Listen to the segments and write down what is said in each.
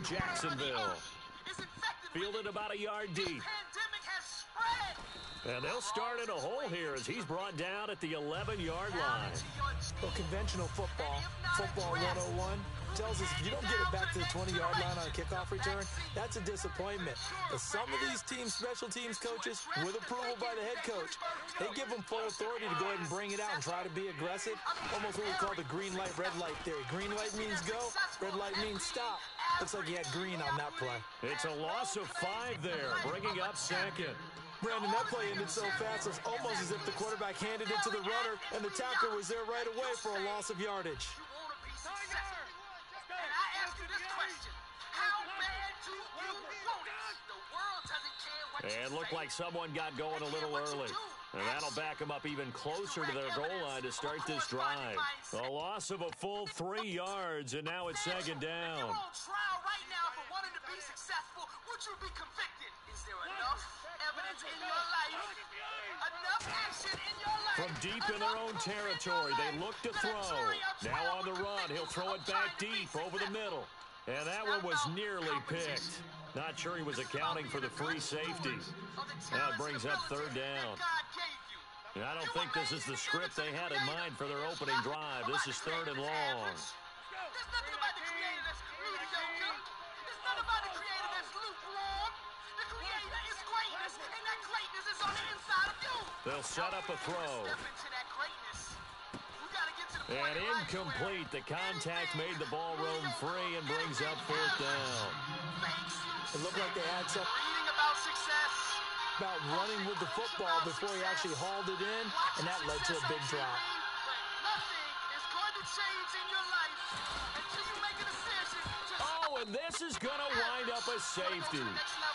Jacksonville. Fielded about a yard deep. And they'll start in a hole here as he's brought down at the 11-yard line. Well, conventional football 101, tells us if you don't get it back to the 20-yard line on a kickoff return, that's a disappointment. But some of these teams, special teams coaches, with approval by the head coach, they give them full authority to go ahead and bring it out and try to be aggressive. Almost what we call the green light, red light theory. Green light means go, red light means stop. Looks like he had green on that play. It's a loss of 5 there, bringing up second. Brandon, that play ended so fast, it was almost as if the quarterback handed it to the runner, and the tackler was there right away for a loss of yardage. And I ask you this question. How bad do you want it? The world doesn't care what you say. And looked like someone got going a little early. And that'll back them up even closer to their goal line to start this drive. A loss of a full 3 yards, and now it's second down. If you're on trial right now for wanting to be successful, would you be convicted? Is there enough evidence in your life? Enough action in your life? From deep in their own territory, they look to throw. Now on the run, he'll throw it back deep over the middle. And that one was nearly picked. Not sure he was accounting for the free safety. That brings up third down. And I don't think this is the script they had in mind for their opening drive. This is third and long. There's nothing about the creator that's mediocre. There's nothing about the creator that's lukewarm. The creator is greatness, and that greatness is on the inside of you. They'll set up a throw. Step into that greatness. You gotta get to the point. And incomplete. The contact made the ball roam free and brings up fourth down. It looked like they had some Reading about success. about running with the football before he actually hauled it in, and that led to a big drop. Nothing is going to change in your life until you make a decision to... Oh, and this is going to wind up a safety.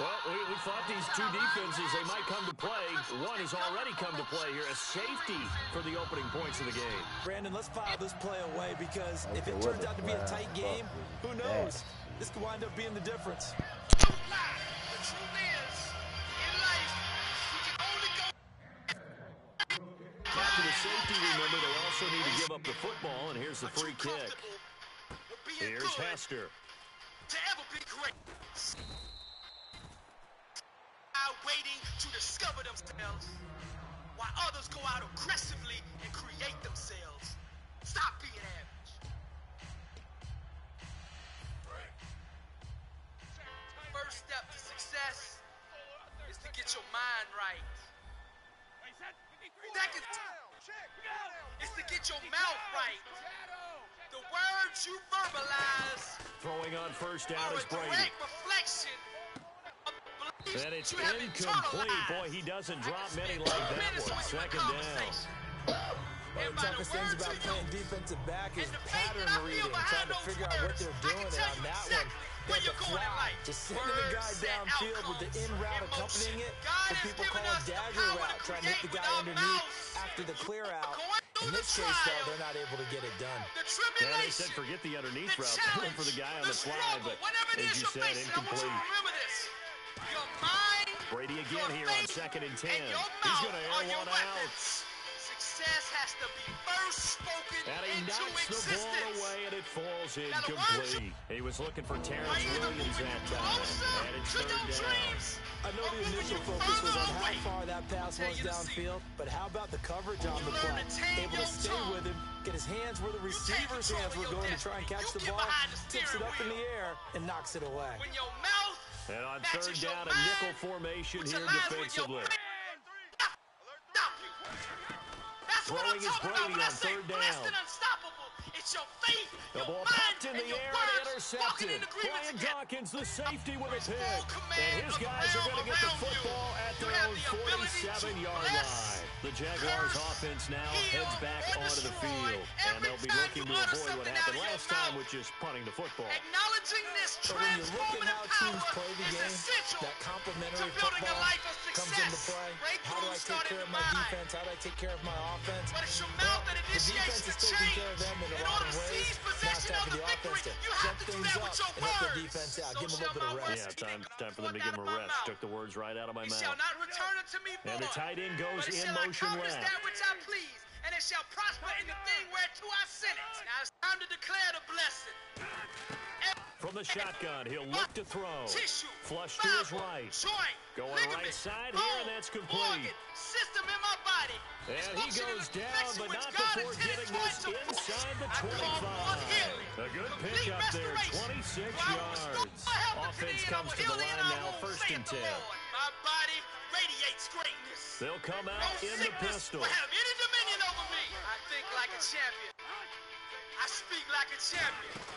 Well, we thought these two defenses, they might come to play. One has already come to play here, a safety for the opening points of the game. Brandon, let's file this play away because if it turns out to be a tight game, who knows? This could wind up being the difference. Don't lie. The truth is, in life, you can only go... After the safety, remember, they also need to give up the football, and here's the free kick. Here's Hester. To ever be great. Waiting to discover themselves while others go out aggressively and create themselves. Stop being average. First step to success is to get your mind right. Second is to get your mouth right. The words you verbalize Throwing on first down are is a Brady. direct reflection of the beliefs And it's you have incomplete. internalized. Boy, he doesn't drop many like that one. Second down. One of the toughest things about playing defensive back is pattern reading, trying to figure out what they're doing. And on that one, they have a fly, just sending the guy downfield with the in route accompanying it. What people call a dagger route, trying to hit the guy underneath after the clear out. In this case, though, they're not able to get it done. Yeah, they said forget the underneath route, going for the guy on the fly, but as you said, incomplete. Brady again here on 2nd and 10. He's going to air one out. Success has to be first spoken And he into knocks the ball existence. away, and it falls incomplete. He was looking for Terrence Williams that time, and it's third down. I know the initial focus was on how far that pass was downfield, but how about the coverage on the play? Able to stay with him, get his hands where the receiver's hands were going to try and catch the ball, tips it up in the air, and knocks it away. When your mouth And on third down, a nickel formation here defensively. Throwing is Brady on third down. It's your faith, The ball popped in the air and intercepted. Brian Dawkins, the safety, with a pick. And his guys are going to get the football at their own 47-yard line. The Jaguars offense now heads back onto the field. And they'll be looking to avoid what happened last time, which is punting the football. Acknowledging this So when you look at how teams power play the is game, essential that complementary to building a football life of comes into success. play. How do I Breakthroughs take start care in of my the mind. defense? How do I take care of my offense? But it's your mouth that The initiates defense the is taking care of change. them in a In lot order of to ways. seize Now it's possession time of for the the victory, offense to you jump have to do things that up with your and help the words. defense out. So Give them a shall little bit of my rest. words Yeah, time for them to give him a rest. Took the words right out of my He mouth. shall not return unto me void. And the tight end goes But it in shall motion accomplish left. that which I please, and it shall prosper in the thing whereto I sent it. Now it's time to declare the blessing. From the shotgun, he'll look to throw. Flush to his right. Going right side here, and that's complete. System in my body. And he goes down, but not before getting this inside the 25. A good pickup there, 26 yards. Offense comes to the line now, 1st and 10. My body radiates greatness. They'll come out in the pistol. Have any dominion over me. I think like a champion. I speak like a champion.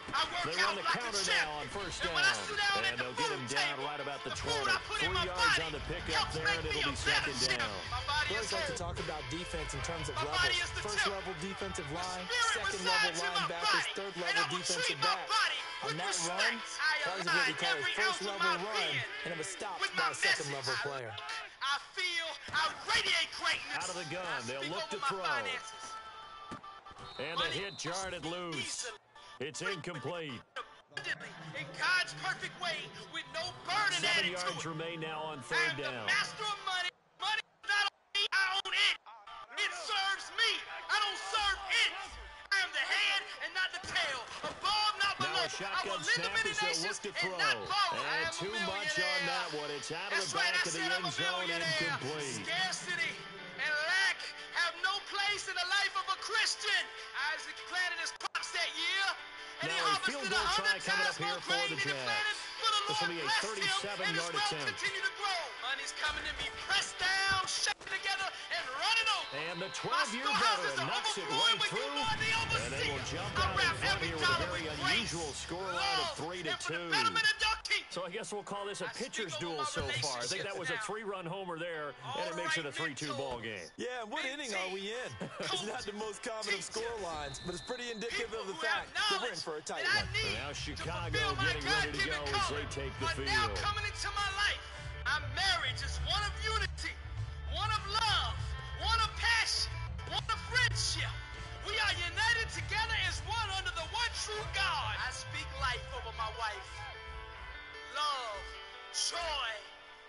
I work They run out the like counter a champion. now on 1st And when I down. sit down at And the they'll get him food down table, right about the the 20. food I put in 3 my yards body on the pickup helps there, make and me it'll a be 2nd better down. champion. My body We is always like to whole. talk about defense in terms of My levels. body is the First temple. level defensive line, Spirit second level resides in my linebackers, body, third and level I will defensive treat my back. body On with that respect. run, I Charles is what we align call a every first ounce of level my run, being and it was stopped with by my a second message. level player. I feel, I radiate greatness. Out of the gun, I they'll speak look over to my throw. finances. And the hit jarred it loose. It's incomplete. In God's perfect way, with no burden 7 added to yards it. remain now on I 3rd am the down. master of money. Money is not on me, I own it. It serves me. I don't serve it. I am the head and not the tail. Above, not below. Now a I shotgun will lend to snap many as they'll nations look to and throw. not borrow. I And am a too much on millionaire. that one. It's out of That's the right, back I of the said I'm end a zone, millionaire. incomplete. Scarcity and lack have no place in the life of a Christian. Isaac planted his crops that year, and he Now a harvested field goal 100 try coming times up here more for grain the than he Jags. planted, but the This will Lord be a blessed him, and his 37-yard wealth attempt. continued to grow. Money's coming to me, pressed down, shaken together, and running over. And the My 12-year storehouses veteran are knocks it overflowing right with you, through. Lord, the And they will overseer. jump I out in wrap front every here with a dollar very with unusual grace, scoreline of love, 3-2. and for the betterment of your kingdom. So I guess we'll call this a I speak pitcher's over duel my so far. I think that was a relationships 3-run homer there, and it makes it a 3-2 ball game. Yeah, and what inning are we in? It's not the most common of score lines, but it's pretty indicative of the fact that we're in for a tight one. And now Chicago getting ready to go as they take the field. Now coming into my life, our marriage is one of unity, one of love, one of passion, one of friendship. We are united together as one under the one true God. I speak life over my wife. Love, joy,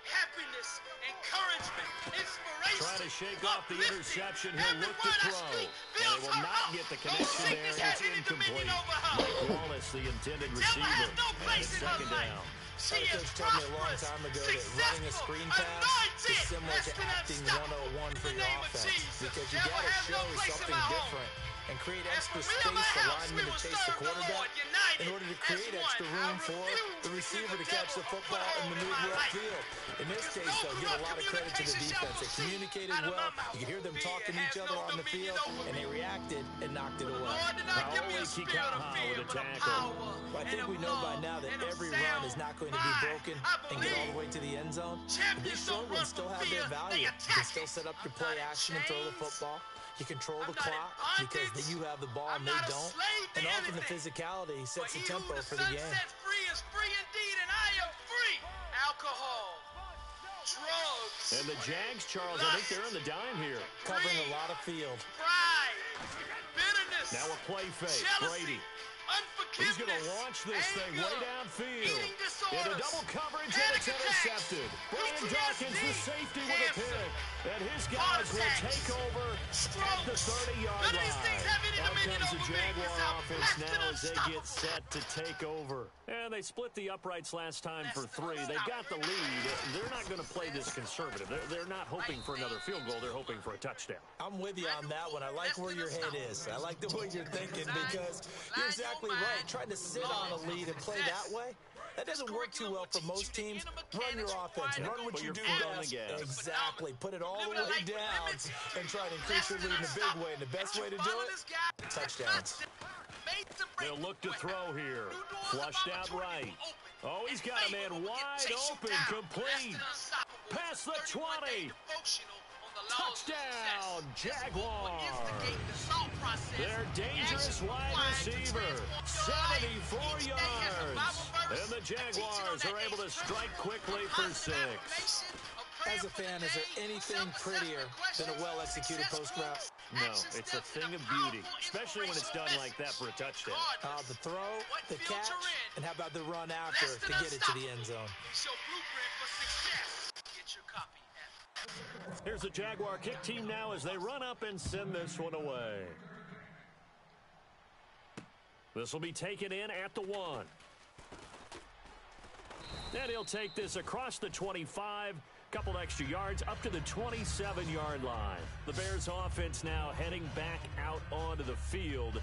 happiness, encouragement, inspiration. Trying to shake off the uplifting. interception. He'll Every look to word I throw. speak And builds they will her not up. get the No connection sickness there. has It's any dominion incomplete. over her. Mike Wallace, the intended The devil receiver. has no And place it's in her 2nd life. down. She Our is coach told me a long prosperous, time ago that running a successful, screen pass anointed, is similar to destined, acting unstoppable. 101 for In the your name of offense Jesus. because you Devil got to has no show place in something my home. different and create As extra for me and space my for house, linemen we to will chase the serve the quarterback Lord, united in order to as create one. extra room I for refuse the to receiver give to the catch the devil a football and foothold in maneuver my life. upfield. In this Because case, no though, give a lot of credit to the communication shall defense. They proceed communicated out of well. my mouth. You could hear them Fear talking to has each other no on the dominion field, over and me. they reacted and knocked it away. Lord did not give me a Raul spirit of Kikaha fear, with a but a tackle. power Well, I and think of we know by love now that and of every run is sound not going to be mind. broken I and get all believe the way to the end zone. But champions these short don't run ones still from have fear, their value. they You can attack still it. set up your I'm play not in action and throw the chains. football. You control I'm the not in clock because bondage. you have the ball I'm and they not a don't. slave to And often the anything. physicality For sets the he tempo who the for the Son game. sets free is free indeed, and I am free. Alcohol, drugs, And the Jags, Charles, I think they're on the dime here. Covering a lot of field. pride, bitterness, Now a play fake. jealousy, Brady. unforgiveness, He's going to launch this thing anger, way downfield. eating disorders, Into double coverage, and panic it's attacks, intercepted. Brian PTSD, Dawkins, the safety, with a cancer, pick. And his heart guys will attacks, take over at the strokes. 30-yard None of these things line. have any Out dominion comes the over me. Jaguar It's our offense blessed now and as they get unstoppable. set to take over. And they split the uprights last time for Blessed and 3. They got the lead. They're not going to play this conservative. They're not hoping for another field goal. They're hoping for a touchdown. I'm with you on that one. I like where your head is. I like the way you're thinking because you're exactly right. Trying to sit on a lead and play that way, that doesn't work too well for most teams. Run your offense. Run what you do best. Exactly. Put it all the way down and try to increase your lead in a big way. And the best way to do it, touchdowns. They'll look to throw here. Flushed out right. Oh, he's got a man wide open, complete. Past the 20. Touchdown, Jaguars. Their dangerous wide receiver, 74 yards. And the Jaguars are able to strike quickly for 6. As a fan, is there anything prettier than a well-executed post route? No, it's a thing of beauty, especially when it's done like that for a touchdown. The throw, the catch, and how about the run after to get it to the end zone? Here's the Jaguar kick team now as they run up and send this one away. This will be taken in at the 1. And he'll take this across the 25, couple extra yards up to the 27-yard line. The Bears offense now heading back out onto the field.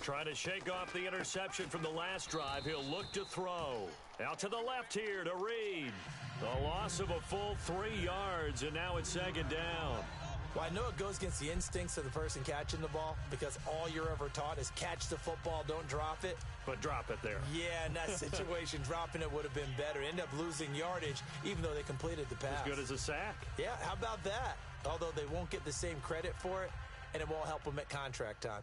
Trying to shake off the interception from the last drive. He'll look to throw. Out to the left here to Reed. A loss of a full 3 yards, and now it's second down. Well, I know it goes against the instincts of the person catching the ball because all you're ever taught is catch the football, don't drop it. But drop it there. Yeah, in that situation, dropping it would have been better. End up losing yardage, even though they completed the pass. As good as a sack. Yeah, how about that? Although they won't get the same credit for it, and it won't help them at contract time.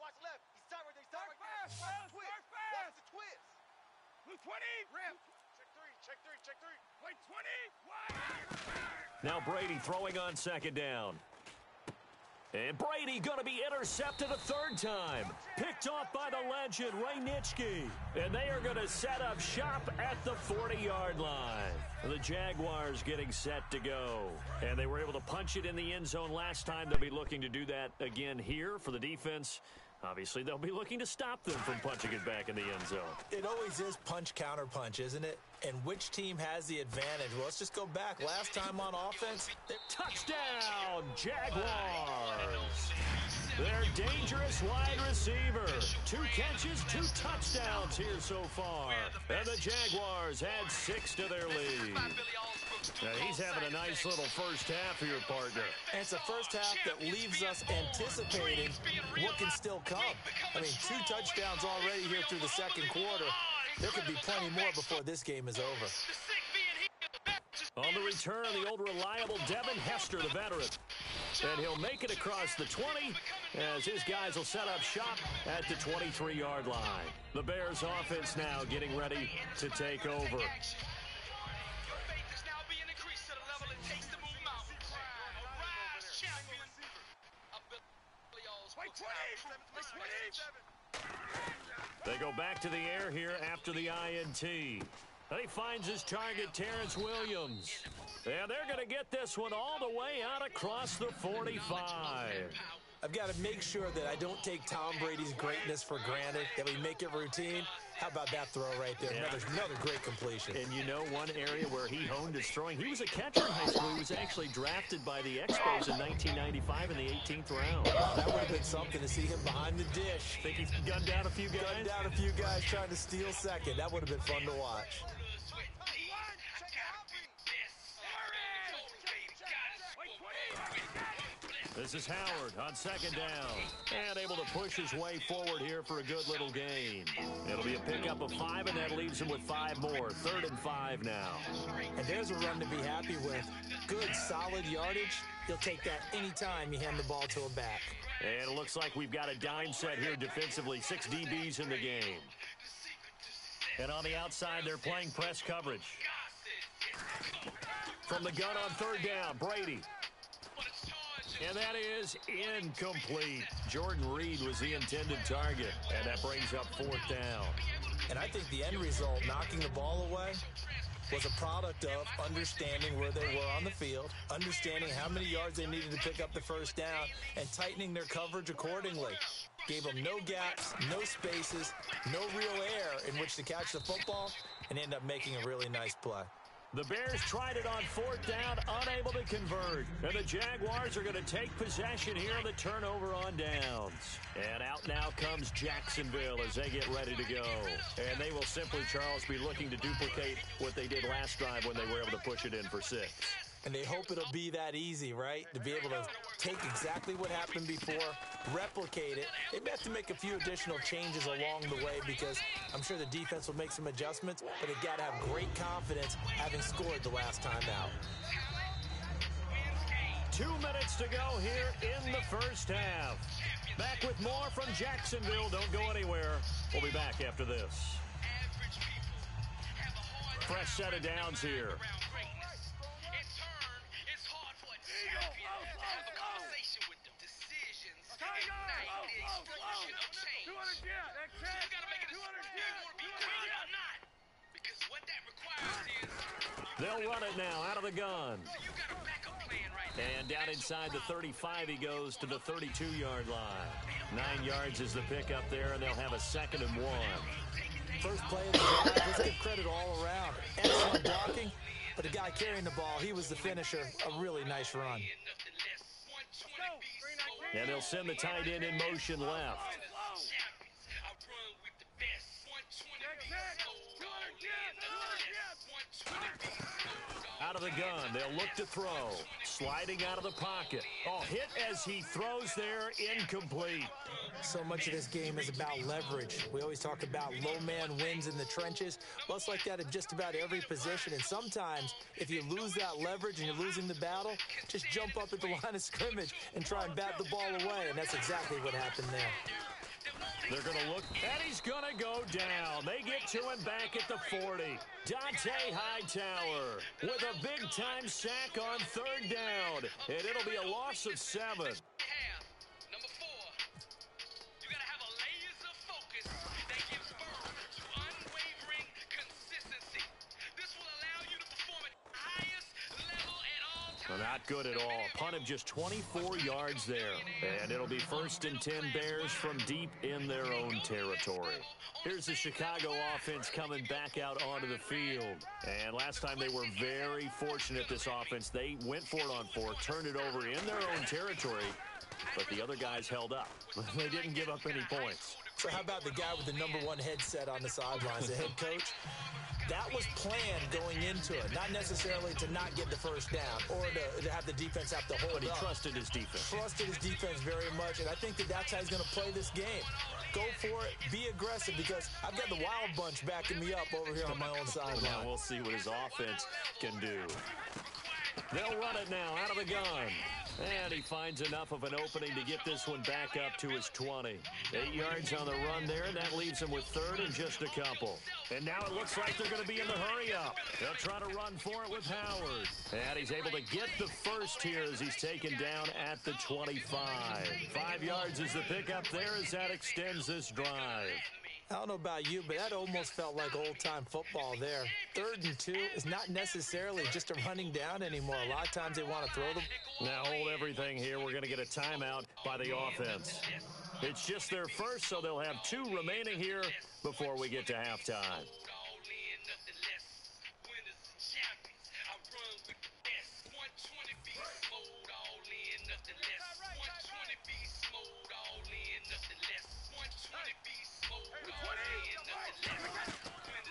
Watch left. He's tight right there. Watch the twist. Blue 20. Rim. Check three. Wait, 20. Now Brady throwing on second down. And Brady going to be intercepted a third time. Picked off by the legend, Ray Nitschke. And they are going to set up shop at the 40-yard line. The Jaguars getting set to go. And they were able to punch it in the end zone last time. They'll be looking to do that again here for the defense. Obviously, they'll be looking to stop them from punching it back in the end zone. It always is punch, counter punch, isn't it? And which team has the advantage? Well, let's just go back. Last time on offense, touchdown, Jaguars. Their dangerous wide receiver. 2 catches, 2 touchdowns here so far. And the Jaguars had 6 to their lead. Now he's having a nice little first half here, partner. And it's a first half that leaves us anticipating what can still come. I mean, 2 touchdowns already here through the second quarter. There could be plenty more before this game is over. On the return, the old reliable Devin Hester, the veteran. And he'll make it across the 20 as his guys will set up shop at the 23-yard line. The Bears offense now getting ready to take over. They go back to the air here after the INT. And he finds his target, Terrence Williams. And they're going to get this one all the way out across the 45. I've got to make sure that I don't take Tom Brady's greatness for granted, that we make it routine. How about that throw right there? Yeah. Another great completion. And you know one area where he honed his throwing? He was a catcher in high school. He was actually drafted by the Expos in 1995 in the 18th round. That would have been something to see him behind the dish. Think he's gunned down a few guys? Gunned down a few guys trying to steal second. That would have been fun to watch. This is Howard on second down. And able to push his way forward here for a good little gain. It'll be a pickup of 5, and that leaves him with 5 more. 3rd and 5 now. And there's a run to be happy with. Good, solid yardage. He'll take that anytime you hand the ball to a back. And it looks like we've got a dime set here defensively. 6 DBs in the game. And on the outside, they're playing press coverage. From the gun on 3rd down, Brady. And that is incomplete. Jordan Reed was the intended target, and that brings up 4th down. And I think the end result, knocking the ball away, was a product of understanding where they were on the field, understanding how many yards they needed to pick up the first down, and tightening their coverage accordingly. Gave them no gaps, no spaces, no real air in which to catch the football, and end up making a really nice play. The Bears tried it on 4th down, unable to convert. And the Jaguars are going to take possession here on the turnover on downs. And out now comes Jacksonville as they get ready to go. And they will simply, Charles, be looking to duplicate what they did last drive when they were able to push it in for 6. And they hope it'll be that easy, right? To be able to take exactly what happened before, replicate it. They may have to make a few additional changes along the way because I'm sure the defense will make some adjustments, but they've got to have great confidence having scored the last time out. 2 minutes to go here in the first half. Back with more from Jacksonville. Don't go anywhere. We'll be back after this. Fresh set of downs here. They'll run it now out of the gun. And down inside the 35, he goes to the 32-yard line. 9 yards is the pickup there, and they'll have a 2nd and 1. First play of the drive, let's give credit all around. Excellent blocking, but the guy carrying the ball, he was the finisher. A really nice run. And they'll send the tight end in motion left. Out of the gun, they'll look to throw. Sliding out of the pocket. Oh, hit as he throws there, incomplete. So much of this game is about leverage. We always talk about low man wins in the trenches. Well, it's like that in just about every position. And sometimes, if you lose that leverage and you're losing the battle, just jump up at the line of scrimmage and try and bat the ball away. And that's exactly what happened there. They're going to look, and he's going to go down. They get to him back at the 40. Dante Hightower with a big-time sack on 3rd down, and it'll be a loss of 7. Not good at all. Punt of just 24 yards there. And it'll be 1st and 10 Bears from deep in their own territory. Here's the Chicago offense coming back out onto the field. And last time they were very fortunate, this offense. They went for it on 4, turned it over in their own territory, but the other guys held up. They didn't give up any points. So how about the guy with the #1 headset on the sidelines, the head coach? That was planned going into it, not necessarily to not get the first down or to have the defense have to hold But he up. trusted his defense. Trusted his defense very much, and I think that's how he's going to play this game. Go for it, be aggressive, because I've got the wild bunch backing me up over here on my own sideline. Now we'll see what his offense can do. They'll run it now out of the gun. And he finds enough of an opening to get this one back up to his 20. 8 yards on the run there, and that leaves him with 3rd and just a couple. And now it looks like they're going to be in the hurry-up. They'll try to run for it with Howard. And he's able to get the first here as he's taken down at the 25. 5 yards is the pickup there as that extends this drive. I don't know about you, but that almost felt like old-time football there. 3rd and 2 is not necessarily just a running down anymore. A lot of times they want to throw them. Now hold everything here. We're going to get a timeout by the offense. It's just their first, so they'll have 2 remaining here before we get to halftime.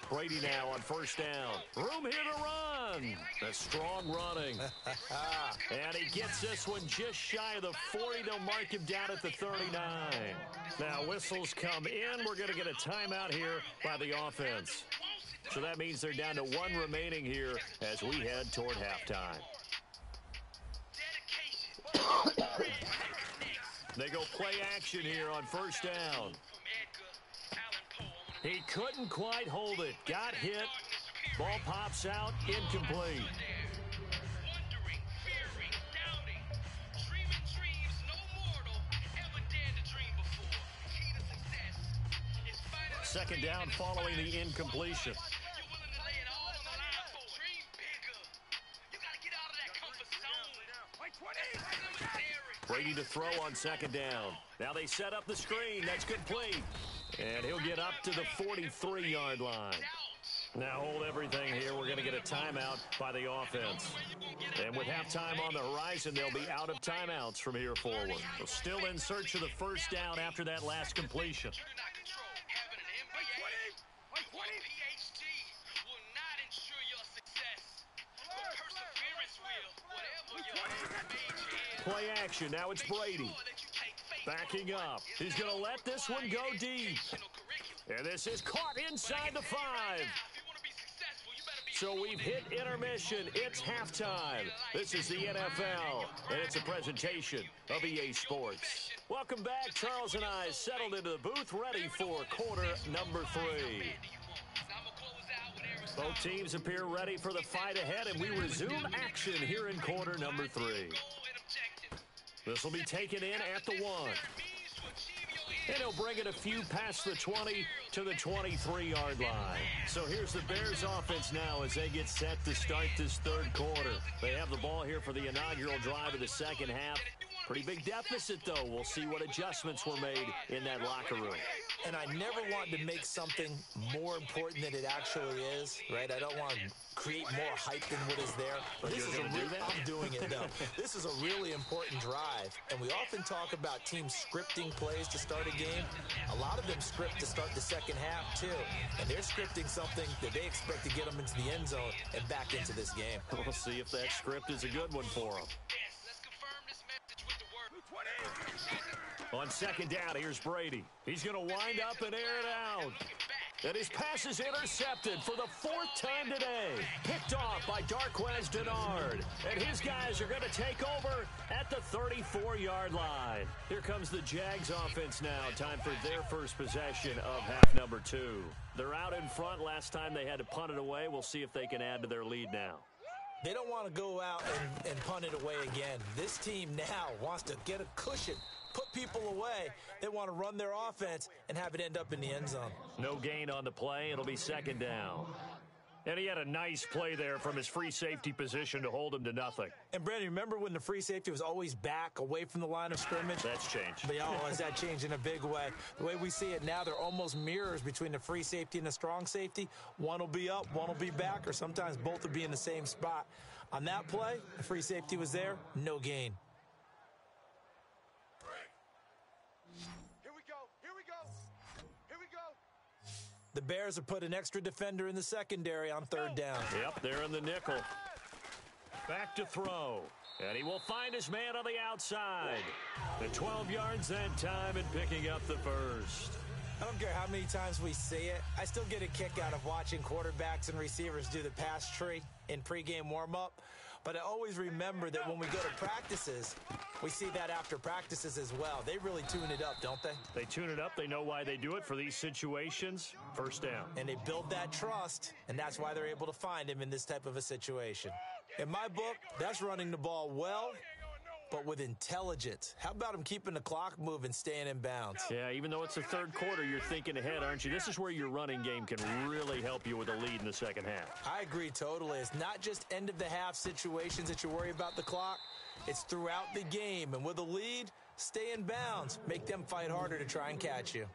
Brady now on 1st down. Room here to run. A strong running. And he gets this one just shy of the 40. They'll mark him down at the 39. Now whistles come in. We're going to get a timeout here by the offense. So that means they're down to 1 remaining here as we head toward halftime. They go play action here on 1st down. He couldn't quite hold it. Got hit. Ball pops out. Incomplete. Second down following the incompletion. Brady to throw on 2nd down. Now they set up the screen. That's complete. And he'll get up to the 43-yard line. Now hold everything here. We're going to get a timeout by the offense. And with halftime on the horizon, they'll be out of timeouts from here forward. So still in search of the first down after that last completion. Play action. Now it's Brady. Backing up. He's going to let this one go deep. And this is caught inside the 5. So we've hit intermission. It's halftime. This is the NFL, and it's a presentation of EA Sports. Welcome back. Charles and I settled into the booth, ready for quarter number 3. Both teams appear ready for the fight ahead, and we resume action here in quarter number 3. This will be taken in at the 1. And he'll bring it a few past the 20 to the 23-yard line. So here's the Bears offense now as they get set to start this third quarter. They have the ball here for the inaugural drive of the second half. Pretty big deficit, though. We'll see what adjustments were made in that locker room. And I never want to make something more important than it actually is, right? I don't want to create more hype than what is there. But this is I'm doing it, though. This is a really important drive. And we often talk about teams scripting plays to start a game. A lot of them script to start the second half, too. And they're scripting something that they expect to get them into the end zone and back into this game. We'll see if that script is a good one for them. On second down, here's Brady. He's going to wind up and air it out. And his pass is intercepted for the 4th time today. Picked off by Darquez Denard. And his guys are going to take over at the 34-yard line. Here comes the Jags offense now. Time for their first possession of half number 2. They're out in front. Last time they had to punt it away. We'll see if they can add to their lead now. They don't want to go out and punt it away again. This team now wants to get a cushion, put people away. They want to run their offense and have it end up in the end zone. No gain on the play. It'll be second down. And he had a nice play there from his free safety position to hold him to nothing. And, Brandon, remember when the free safety was always back away from the line of scrimmage? That's changed. But, has that changed in a big way? The way we see it now, they're almost mirrors between the free safety and the strong safety. One will be up, one will be back, or sometimes both will be in the same spot. On that play, the free safety was there, no gain. The Bears have put an extra defender in the secondary on third down. Yep, they're in the nickel. Back to throw. And he will find his man on the outside. The 12 yards that time and picking up the first. I don't care how many times we see it. I still get a kick out of watching quarterbacks and receivers do the pass tree in pregame warm-up. But I always remember that when we go to practices, we see that after practices as well. They really tune it up, don't they? They tune it up. They know why they do it for these situations. First down. And they build that trust, and that's why they're able to find him in this type of a situation. In my book, that's running the ball well, but with intelligence. How about him keeping the clock moving, staying in bounds? Yeah, even though it's the third quarter, you're thinking ahead, aren't you? This is where your running game can really help you with a lead in the second half. I agree totally. It's not just end-of-the-half situations that you worry about the clock. It's throughout the game. And with a lead, stay in bounds. Make them fight harder to try and catch you.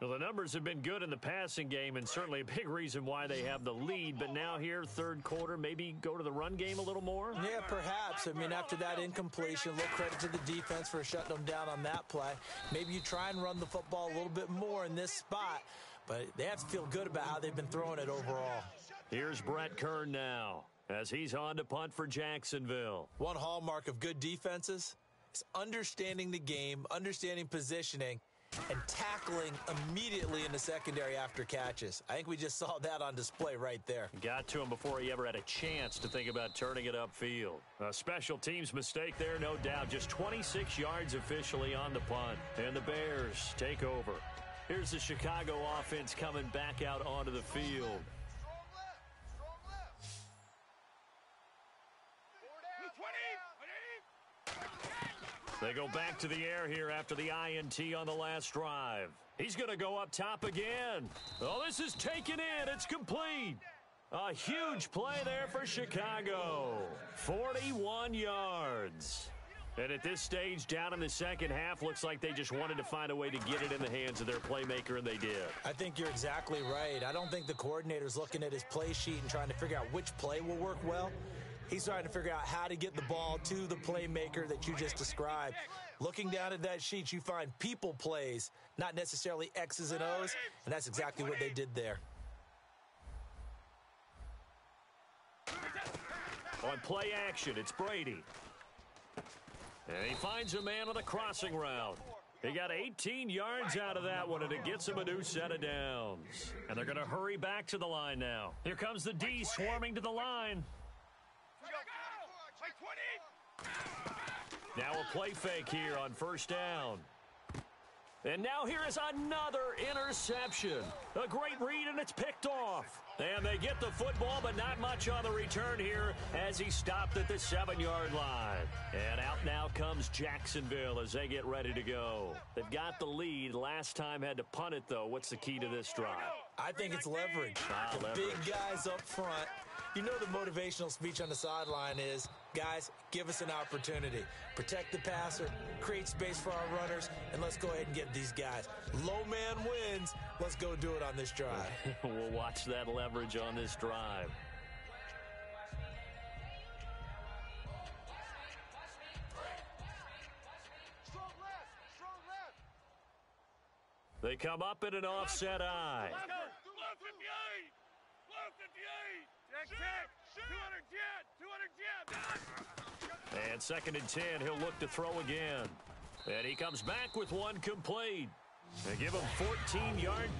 Well, the numbers have been good in the passing game, and certainly a big reason why they have the lead. But now here, third quarter, maybe go to the run game a little more? Yeah, perhaps. I mean, after that incompletion, a little credit to the defense for shutting them down on that play. Maybe you try and run the football a little bit more in this spot, but they have to feel good about how they've been throwing it overall. Here's Brett Kern now as he's on to punt for Jacksonville. One hallmark of good defenses is understanding the game, understanding positioning, and tackling immediately in the secondary after catches. I think we just saw that on display right there. Got to him before he ever had a chance to think about turning it upfield. A special teams mistake there, no doubt. Just 26 yards officially on the punt. And the Bears take over. Here's the Chicago offense coming back out onto the field. They go back to the air here after the INT on the last drive. He's going to go up top again. Oh, this is taken in. It's complete. A huge play there for Chicago. 41 yards. And at this stage, down in the second half, looks like they just wanted to find a way to get it in the hands of their playmaker, and they did. I think you're exactly right. I don't think the coordinator's looking at his play sheet and trying to figure out which play will work well. He's trying to figure out how to get the ball to the playmaker that you just described. Looking down at that sheet, you find people plays, not necessarily X's and O's, and that's exactly what they did there. On play action, it's Brady. And he finds a man on the crossing route. He got 18 yards out of that one, and it gets him a new set of downs. And they're going to hurry back to the line now. Here comes the D swarming to the line. Now a play fake here on first down. And now here is another interception. A great read, and it's picked off. And they get the football, but not much on the return here as he stopped at the 7-yard line. And out now comes Jacksonville as they get ready to go. They've got the lead. Last time had to punt it, though. What's the key to this drive? I think it's leverage. The leverage. Big guys up front. You know the motivational speech on the sideline is, guys, give us an opportunity. Protect the passer, create space for our runners, and let's go ahead and get these guys. Low man wins. Let's go do it on this drive. We'll watch that leverage on this drive. They come up in an offset eye. And 2nd and 10, he'll look to throw again. And he comes back with one complete. They give him 14 yards.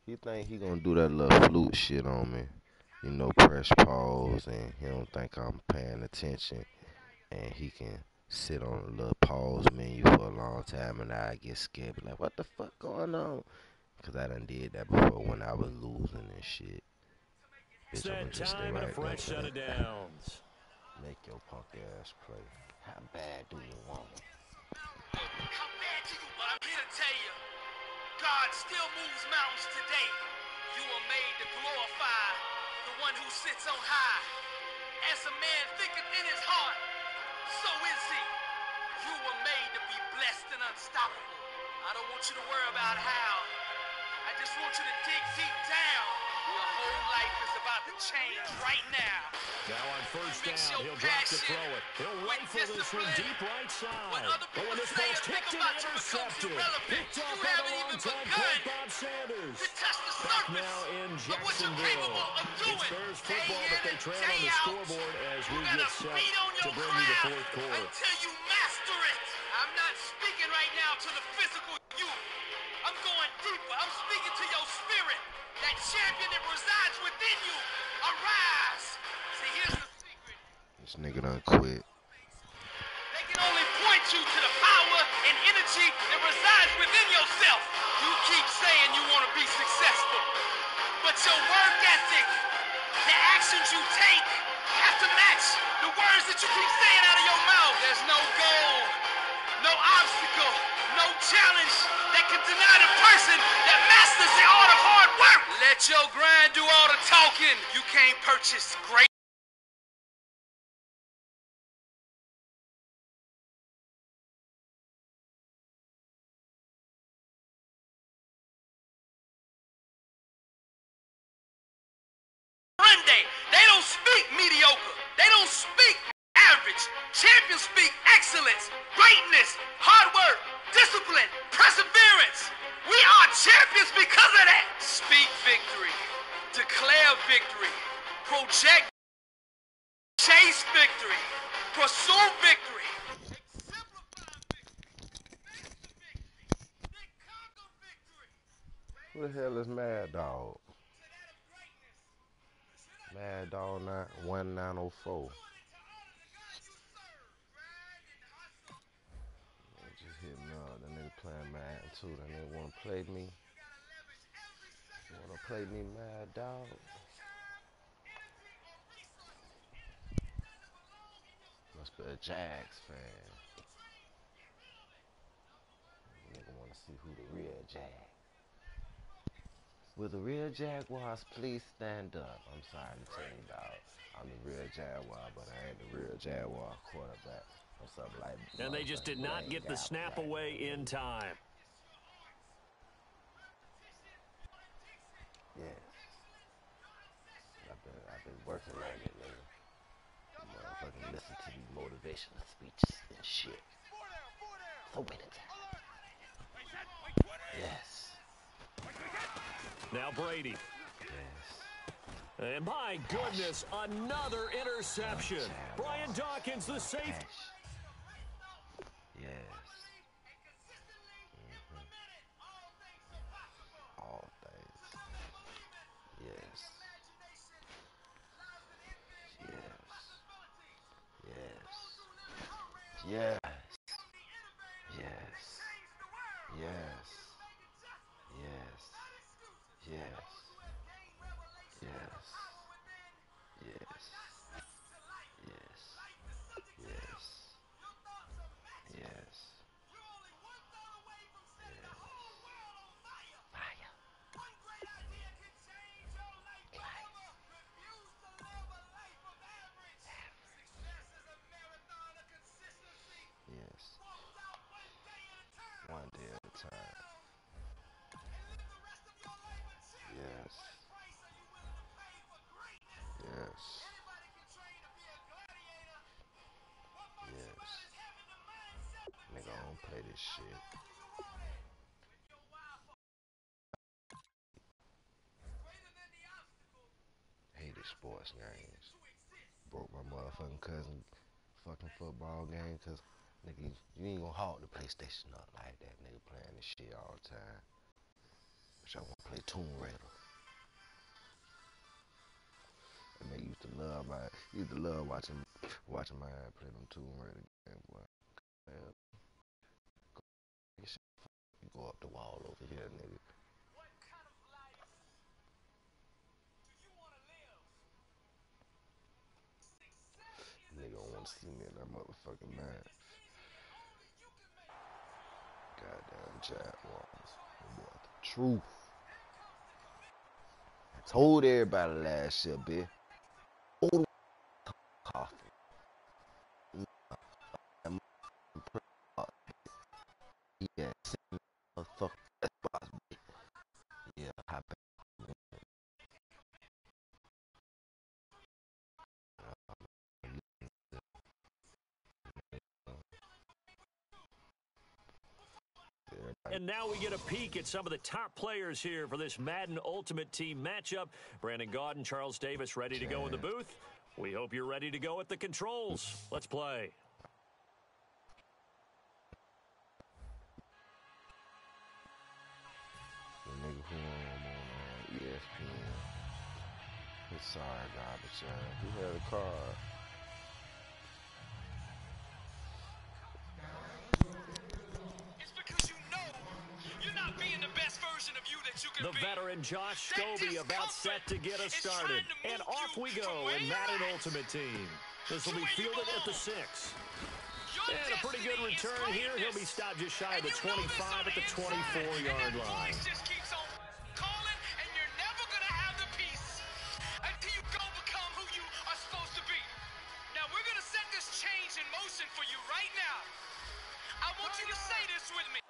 He think he gonna do that little flute shit on me, you know, press pause, and he don't think I'm paying attention, and he can sit on a little pause menu for a long time, and I get scared, be like, what the fuck going on? Cause I done did that before when I was losing and shit. Bitch, I'm just stay right there. Fresh set of downs. Make your punk ass play. How bad do you want it? How bad do you want? I'm here to tell you, God still moves mountains today. You were made to glorify the one who sits on high. As a man thinketh in his heart, so is he. You were made to be blessed and unstoppable. I don't want you to worry about how. I just want you to dig deep down. Your whole life is about to change right now. Now on first down, he'll drop to throw it. He'll rifle this one deep right side. Oh, and this ball's kicked and intercepted. Picked off by the long-time Colt Bob Sanders. Back now in Jacksonville. It's Bears football, but they trail on the scoreboard as we get set to bring you the fourth quarter. Until you master it. I'm not speaking right now to the physical you. I'm going deeper. I'm speaking to your spirit. That champion that resides within you. Arise. See, here's the secret. This nigga done quit. They can only point you to the power and energy that resides within yourself. You keep saying you want to be successful, but your work ethic, the actions you take, have to match the words that you keep saying out of your mouth. There's no goal, no obstacle, no challenge that can deny the person that masters the art of hard work. Let your grind do all the talking. You can't purchase great. They don't speak mediocre. They don't speak average. Champions speak excellence, greatness, hard work, discipline, perseverance. We are champions because of that. project, chase victory, pursue victory, exemplify victory, then conquer victory. Who the hell is Mad Dog? Mad Dog 1904. Just hit me up. That nigga playing Madden too. That nigga wanna play me. Wanna play me, Mad Dog? Must be a Jags fan. Nigga wanna see who the real Jag. Will the real Jaguars please stand up? I'm sorry to tell you, dog. I'm the real Jaguar, but I ain't the real Jaguar quarterback. Or something like that. And they just did not get the snap away in time. Yes. I've been working on it, nigga. Motherfucking listen to these motivational speeches and shit. So many times. Yes. Now Brady. Yes. And my goodness, another interception. Brian Dawkins, the safety. Yes. All things. Yes. Yes. Yes. Yes. Yes. Yes. Yes. Yes. Yes. Yes. Yes. Yes. Yes. Fire. Yes. One day at a time. Yes. Yes. Yes. Nigga, I don't play this shit. Hated sports games. Broke my motherfucking cousin fucking football game because nigga, you ain't gonna hog the PlayStation up like that. Nigga playing this shit all the time. Wish I wanna play Tomb Raider. And they used to love watching my ass play them Tomb Raider games, boy. You go up the wall over here, nigga. Nigga don't want to see me in that motherfucking man. Goddamn Jaguars. Boy, the truth. I told everybody last year, bitch. Old coffee. Yeah, motherfucker. Yeah, hop back. And now we get a peek at some of the top players here for this Madden Ultimate Team matchup. Brandon Gaudin, Charles Davis ready to go in the booth. We hope you're ready to go at the controls. Let's play. The nigga who on ESPN. He's sorry, garbage, he had a card. It's because you know you're not being the best version of you that you can The be. veteran Josh Scobie about set to get us started. And off we go in Madden Ultimate Team. This will be fielded at the 6. And a pretty good return here. He'll be stopped just shy of the 25 at the 24-yard line. Just keeps on calling, and you're never going to have the peace until you go become who you are supposed to be. Now, we're going to set this change in motion for you right now. I want you to say this with me.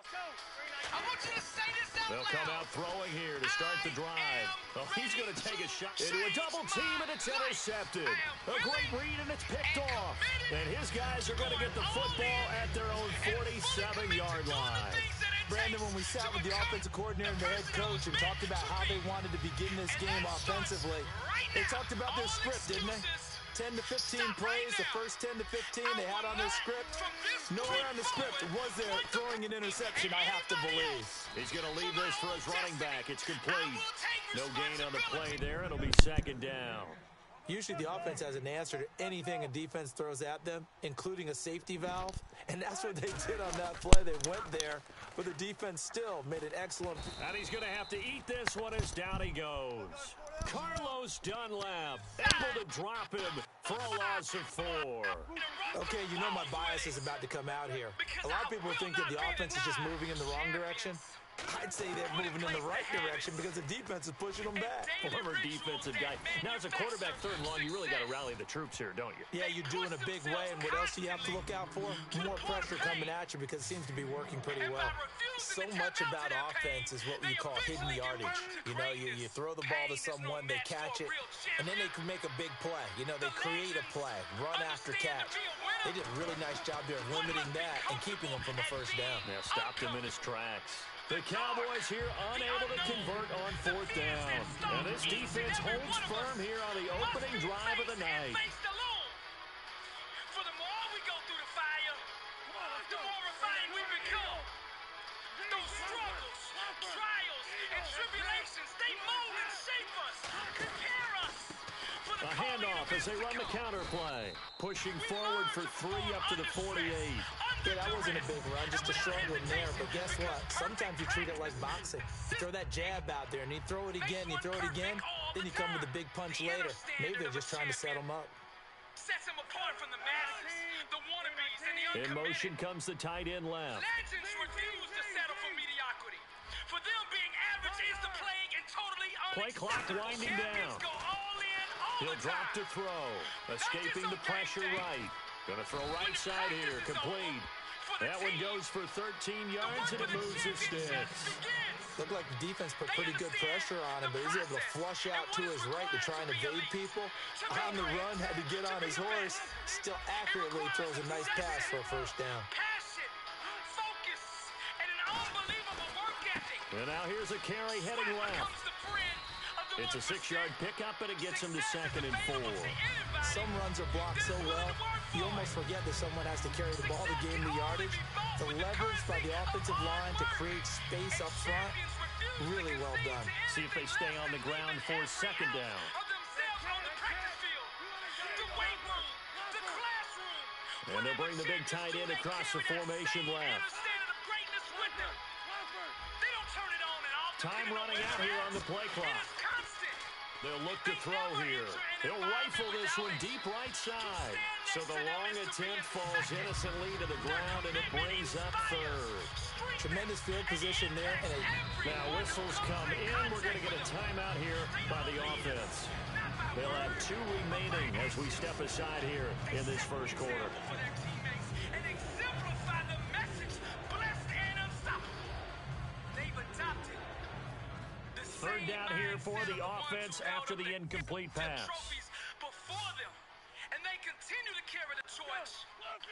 I want you to say this out loud. They'll come out throwing here to start the drive. Oh, he's going to take a shot into a double team, and it's intercepted. A great read, and it's picked off. And his guys are going to get the football at their own 47-yard line. Brandon, when we sat with the offensive coordinator and the head coach and talked about how they wanted to begin this game offensively, they talked about their script, didn't they? 10 to 15 plays, the first 10 to 15 they had on their script. Nowhere on the script was there throwing an interception, I have to believe. He's going to leave this for his running back. It's complete. No gain on the play there. It'll be second down. Usually the offense has an answer to anything a defense throws at them, including a safety valve. And that's what they did on that play. They went there, but the defense still made an excellent. And he's going to have to eat this one as down he goes. Carlos Dunlap able to drop him for a loss of 4. Okay, you know my bias is about to come out here. A lot of people think that the offense is just moving in the wrong direction. I'd say they're moving in the right direction because the defense is pushing them back. Former defensive guy. Now, as a quarterback, 3rd and long, you really got to rally the troops here, don't you? Yeah, you do in a big way. And what else do you have to look out for? More pressure coming at you because it seems to be working pretty well. So much about offense is what we call hidden yardage. You know, you throw the ball to someone, they catch it, and then they can make a big play. You know, they create a play, run after catch. They did a really nice job there limiting that and keeping them from the first down. Yeah, stopped him in his tracks. The Cowboys here unable to convert on 4th down. And this defense holds firm here on the opening drive of the night. For the more we go through the fire, the more refined we become. Those struggles, trials, and tribulations, they mold and shape us, prepare us. A handoff as they run the counter play. Pushing forward for 3 up to the 48. Yeah, that wasn't a big run, just a short one there. But guess what? Sometimes you treat it like boxing. You throw that jab out there, and you throw it again, you throw it again, then you come with a big punch later. Maybe they're just trying to set them up. Sets them apart from the masses, the wannabes, and the in motion comes the tight end left. Legends refuse to settle for mediocrity. For them, being average is the plague and totally play clock winding down. He'll drop to throw, escaping the pressure right. Gonna throw right side here, complete. That one goes for 13 yards, and it moves his sticks. Looked like the defense put pretty good pressure on him, but he's able to flush out to his right to try and evade people. On the run, had to get on his horse. Still accurately throws a nice pass for a first down. Passion, focus, and an unbelievable work ethic. And now here's a carry heading left. It's a 6-yard pickup, and it gets him to 2nd and 4. Some runs are blocked so well, you almost forget that someone has to carry the ball to gain the yardage. The leverage by the offensive line to create space up front, really well done. See if they stay on the ground for 2nd down. And they'll bring the big tight end across the formation left. Time running out here on the play clock. They'll look to throw here. He'll rifle this one deep right side. So the long attempt falls innocently to the ground, and it brings up 3rd. Tremendous field position there. And now whistles come in. We're going to get a timeout here by the offense. They'll have 2 remaining as we step aside here in this first quarter. 3rd down here for the offense after the incomplete pass.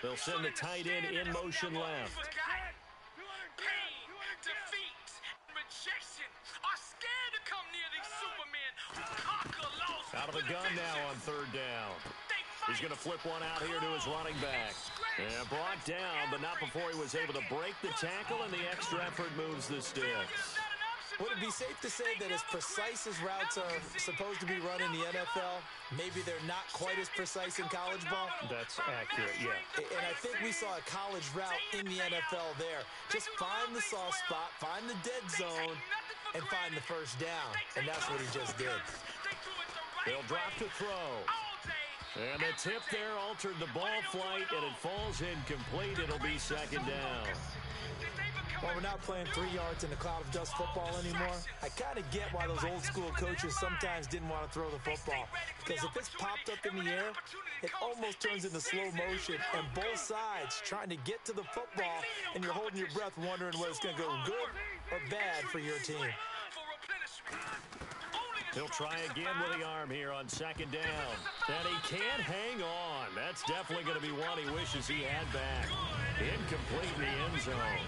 They'll send the tight end in motion left. Pain, defeat, and rejection are scared to come near these supermen who conquer loss. Out of the gun now on 3rd down. He's going to flip one out here to his running back. And brought down, but not before he was able to break the tackle, and the extra effort moves the sticks. Would it be safe to say that as precise as routes are supposed to be run in the NFL, maybe they're not quite as precise in college ball? That's accurate, yeah. And I think we saw a college route in the NFL there. Just find the soft spot, find the dead zone, and find the first down. And that's what he just did. They'll drop to throw. And the tip there altered the ball flight, and it falls incomplete. It'll be 2nd down. Well, we're not playing 3 yards in the cloud of dust football anymore. I kind of get why those old school coaches sometimes didn't want to throw the football. Because if it's popped up in the air, it almost turns into slow motion. And both sides trying to get to the football, and you're holding your breath wondering whether it's going to go good or bad for your team. He'll try again with the arm here on 2nd down. And he can't hang on. That's definitely going to be one he wishes he had back. Incomplete in the end zone.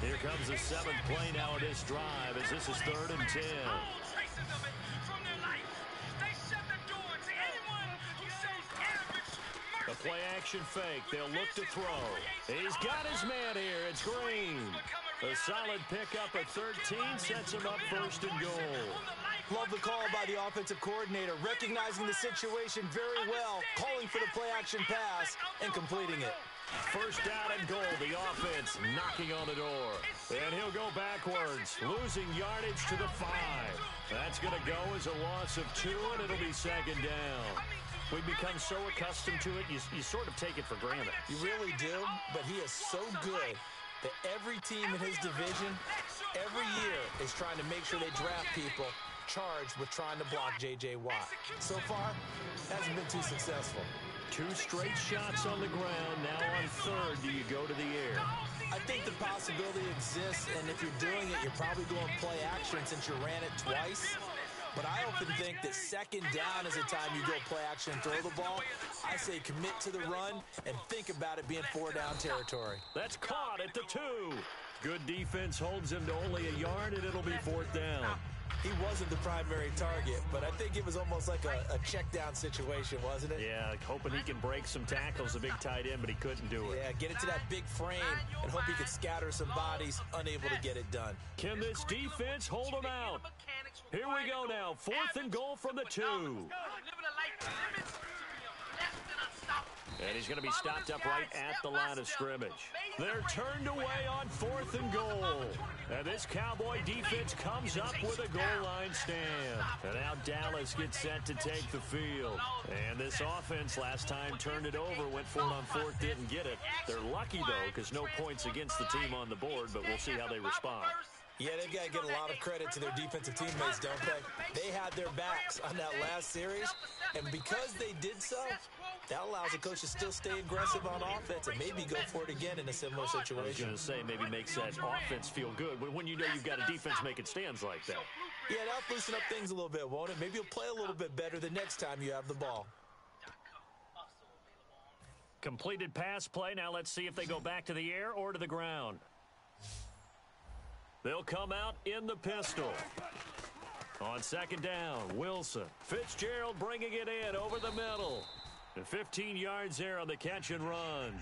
Here comes the 7th play now of this drive as this is 3rd and 10. The play action fake. They'll look to throw. He's got his man here. It's Green. A solid pickup at 13 sets him up 1st and goal. Love the call by the offensive coordinator, recognizing the situation very well, calling for the play-action pass, and completing it. 1st down and goal, the offense knocking on the door. And he'll go backwards, losing yardage to the 5. That's going to go as a loss of 2, and it'll be 2nd down. We've become so accustomed to it, you sort of take it for granted. You really do, but he is so good that every team in his division, every year, is trying to make sure they draft people charged with trying to block J.J. Watt. So far, hasn't been too successful. 2 straight shots on the ground. Now on 3rd, do you go to the air? I think the possibility exists, and if you're doing it, you're probably going play action since you ran it twice. But I often think that 2nd down is the time you go play action and throw the ball. I say commit to the run and think about it being 4-down territory. That's caught at the 2. Good defense holds him to only a yard, and it'll be 4th down. He wasn't the primary target, but I think it was almost like a check-down situation, wasn't it? Yeah, hoping he can break some tackles, a big tight end, but he couldn't do it. Yeah, get it to that big frame and hope he could scatter some bodies, unable to get it done. Can this defense hold him out? Here we go now, 4th and goal from the 2. And he's going to be stopped up right at the line of scrimmage. They're turned away on 4th and goal. And this Cowboy defense comes up with a goal line stand. And now Dallas gets set to take the field. And this offense last time turned it over, went for it on 4th, didn't get it. They're lucky, though, because no points against the team on the board, but we'll see how they respond. Yeah, they've got to get a lot of credit to their defensive teammates, don't they? They had their backs on that last series, and because they did so, that allows the coach to still stay aggressive on offense and maybe go for it again in a similar situation. I was going to say maybe makes that offense feel good when you know you've got a defense making stands like that. Yeah, that'll loosen up things a little bit, won't it? Maybe you'll play a little bit better the next time you have the ball. Completed pass play. Now let's see if they go back to the air or to the ground. They'll come out in the pistol. On 2nd down, Wilson. Fitzgerald bringing it in over the middle. And 15 yards there on the catch and run.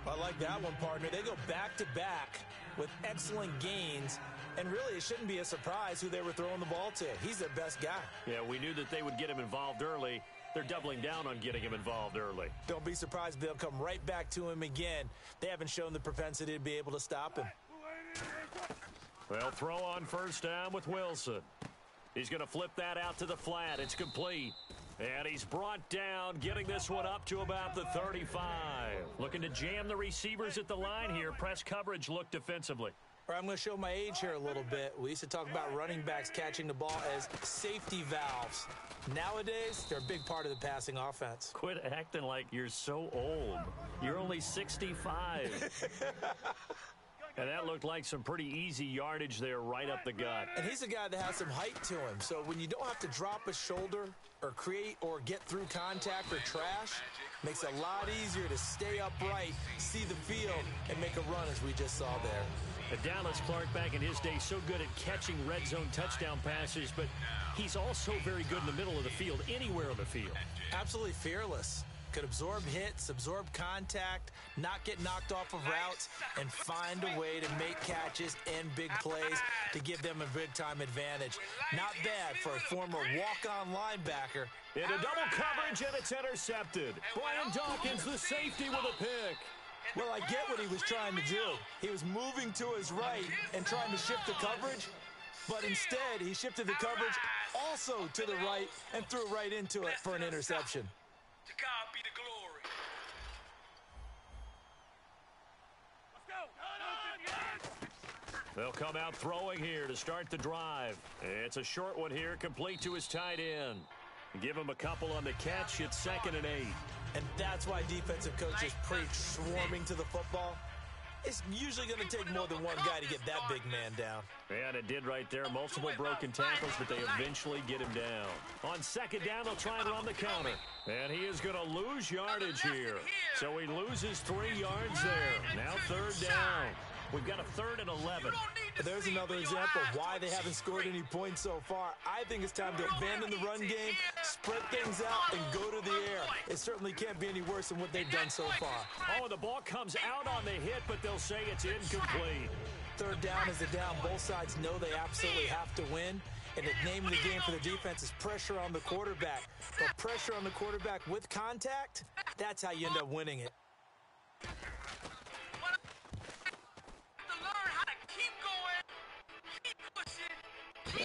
I like that one, partner. They go back-to-back with excellent gains. And really, it shouldn't be a surprise who they were throwing the ball to. He's their best guy. Yeah, we knew that they would get him involved early. They're doubling down on getting him involved early. Don't be surprised they'll come right back to him again. They haven't shown the propensity to be able to stop him. They'll throw on 1st down with Wilson. He's going to flip that out to the flat. It's complete. And he's brought down, getting this one up to about the 35. Looking to jam the receivers at the line here. Press coverage look defensively. All right, I'm going to show my age here a little bit. We used to talk about running backs catching the ball as safety valves. Nowadays, they're a big part of the passing offense. Quit acting like you're so old. You're only 65. And that looked like some pretty easy yardage there right up the gut. And he's a guy that has some height to him. So when you don't have to drop a shoulder or create or get through contact or trash, makes it a lot easier to stay upright, see the field, and make a run as we just saw there. Dallas Clark back in his day so good at catching red zone touchdown passes, but he's also very good in the middle of the field, anywhere on the field. Absolutely fearless. Could absorb hits, absorb contact, not get knocked off of routes, and find a way to make catches and big plays to give them a big-time advantage. Not bad for a former walk-on linebacker. Into double coverage, and it's intercepted. Brian Dawkins, the safety, with a pick. Well, I get what he was trying to do. He was moving to his right and trying to shift the coverage, but instead he shifted the coverage also to the right and threw right into it for an interception. To God be the glory. They'll come out throwing here to start the drive. It's a short one here, complete to his tight end. Give him a couple on the catch. It's 2nd and 8. And that's why defensive coaches preach swarming to the football. It's usually going to take more than one guy to get that big man down. And it did right there. Multiple broken tackles, but they eventually get him down. On 2nd down, they'll try and run the counter. And he is going to lose yardage here. So he loses 3 yards there. Now 3rd down. We've got a 3rd and 11. There's another example of why they haven't scored any points so far. I think it's time to abandon the run game, spread things out, and go to the air. It certainly can't be any worse than what they've done so far. Oh, and the ball comes out on the hit, but they'll say it's incomplete. 3rd down is the down. Both sides know they absolutely have to win. And the name of the game for the defense is pressure on the quarterback. But pressure on the quarterback with contact, that's how you end up winning it.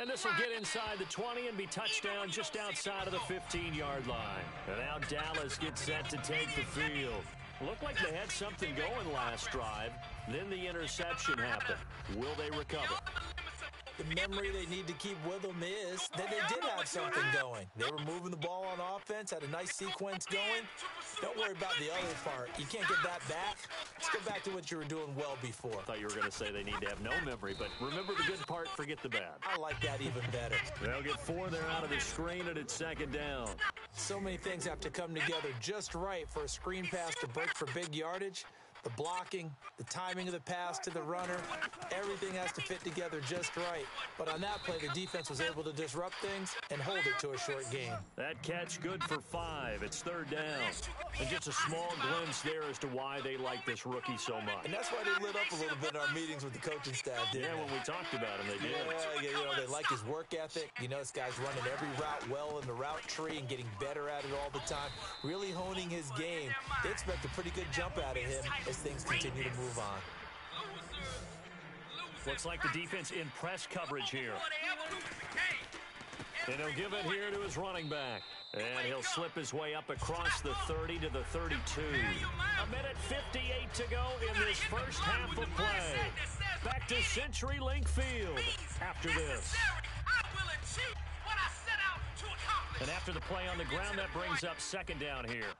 And this will get inside the 20 and be touchdown just outside of the 15-yard line. And now Dallas gets set to take the field. Looked like they had something going last drive. Then the interception happened. Will they recover? The memory they need to keep with them is that they did have something going. They were moving the ball on offense, had a nice sequence going. Don't worry about the other part. You can't get that back. Let's go back to what you were doing well before. I thought you were going to say they need to have no memory, but remember the good part, forget the bad. I like that even better. They'll get 4 there out of the screen, and it's 2nd down. So many things have to come together just right for a screen pass to break for big yardage. The blocking, the timing of the pass to the runner, everything has to fit together just right. But on that play, the defense was able to disrupt things and hold it to a short game. That catch good for 5. It's 3rd down. And just a small glimpse there as to why they like this rookie so much. And that's why they lit up a little bit in our meetings with the coaching staff, didn't they? When we talked about him, they did. Yeah, they like his work ethic. You know, this guy's running every route well in the route tree and getting better at it all the time, really honing his game. They expect a pretty good jump out of him as things continue to move on. Looks like the defense in press coverage here. And he'll give it here to his running back. And he'll slip his way up across the 30 to the 32. 1:58 to go in this first half of play. Back to CenturyLink Field after this. And after the play on the ground, that brings up 2nd down here.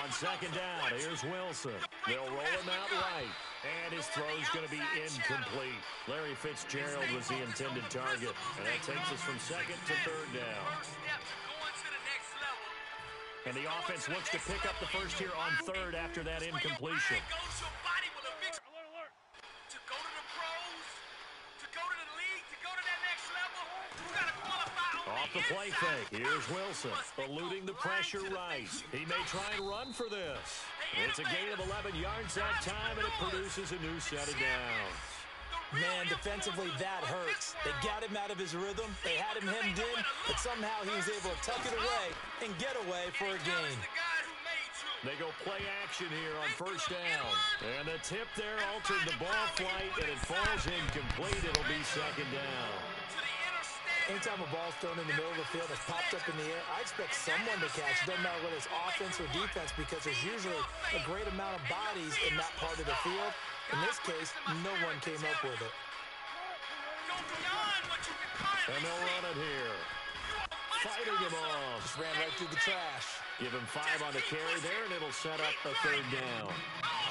On 2nd down, here's Wilson. They'll roll him out right. And his throw's going to be incomplete. Larry Fitzgerald was the intended target. And that takes us from 2nd to 3rd down. And the offense looks to pick up the first here on 3rd after that incompletion. Off the play fake, here's Wilson, eluding the pressure right. He may try and run for this. It's a gain of 11 yards that time, and it produces a new set of downs. Man, defensively, that hurts. They got him out of his rhythm. They had him hemmed in, but somehow he was able to tuck it away and get away for a gain. They go play action here on 1st down. And the tip there altered the ball flight, and it falls incomplete. It'll be 2nd down. Anytime a ball's thrown in the middle of the field and it's popped up in the air, I expect someone to catch. It doesn't matter whether it's offense or defense because there's usually a great amount of bodies in that part of the field. In this case, no one came up with it. And they'll run it here. Fighting him off. Just ran right through the trash. Give him 5 on the carry there, and it'll set up a 3rd down.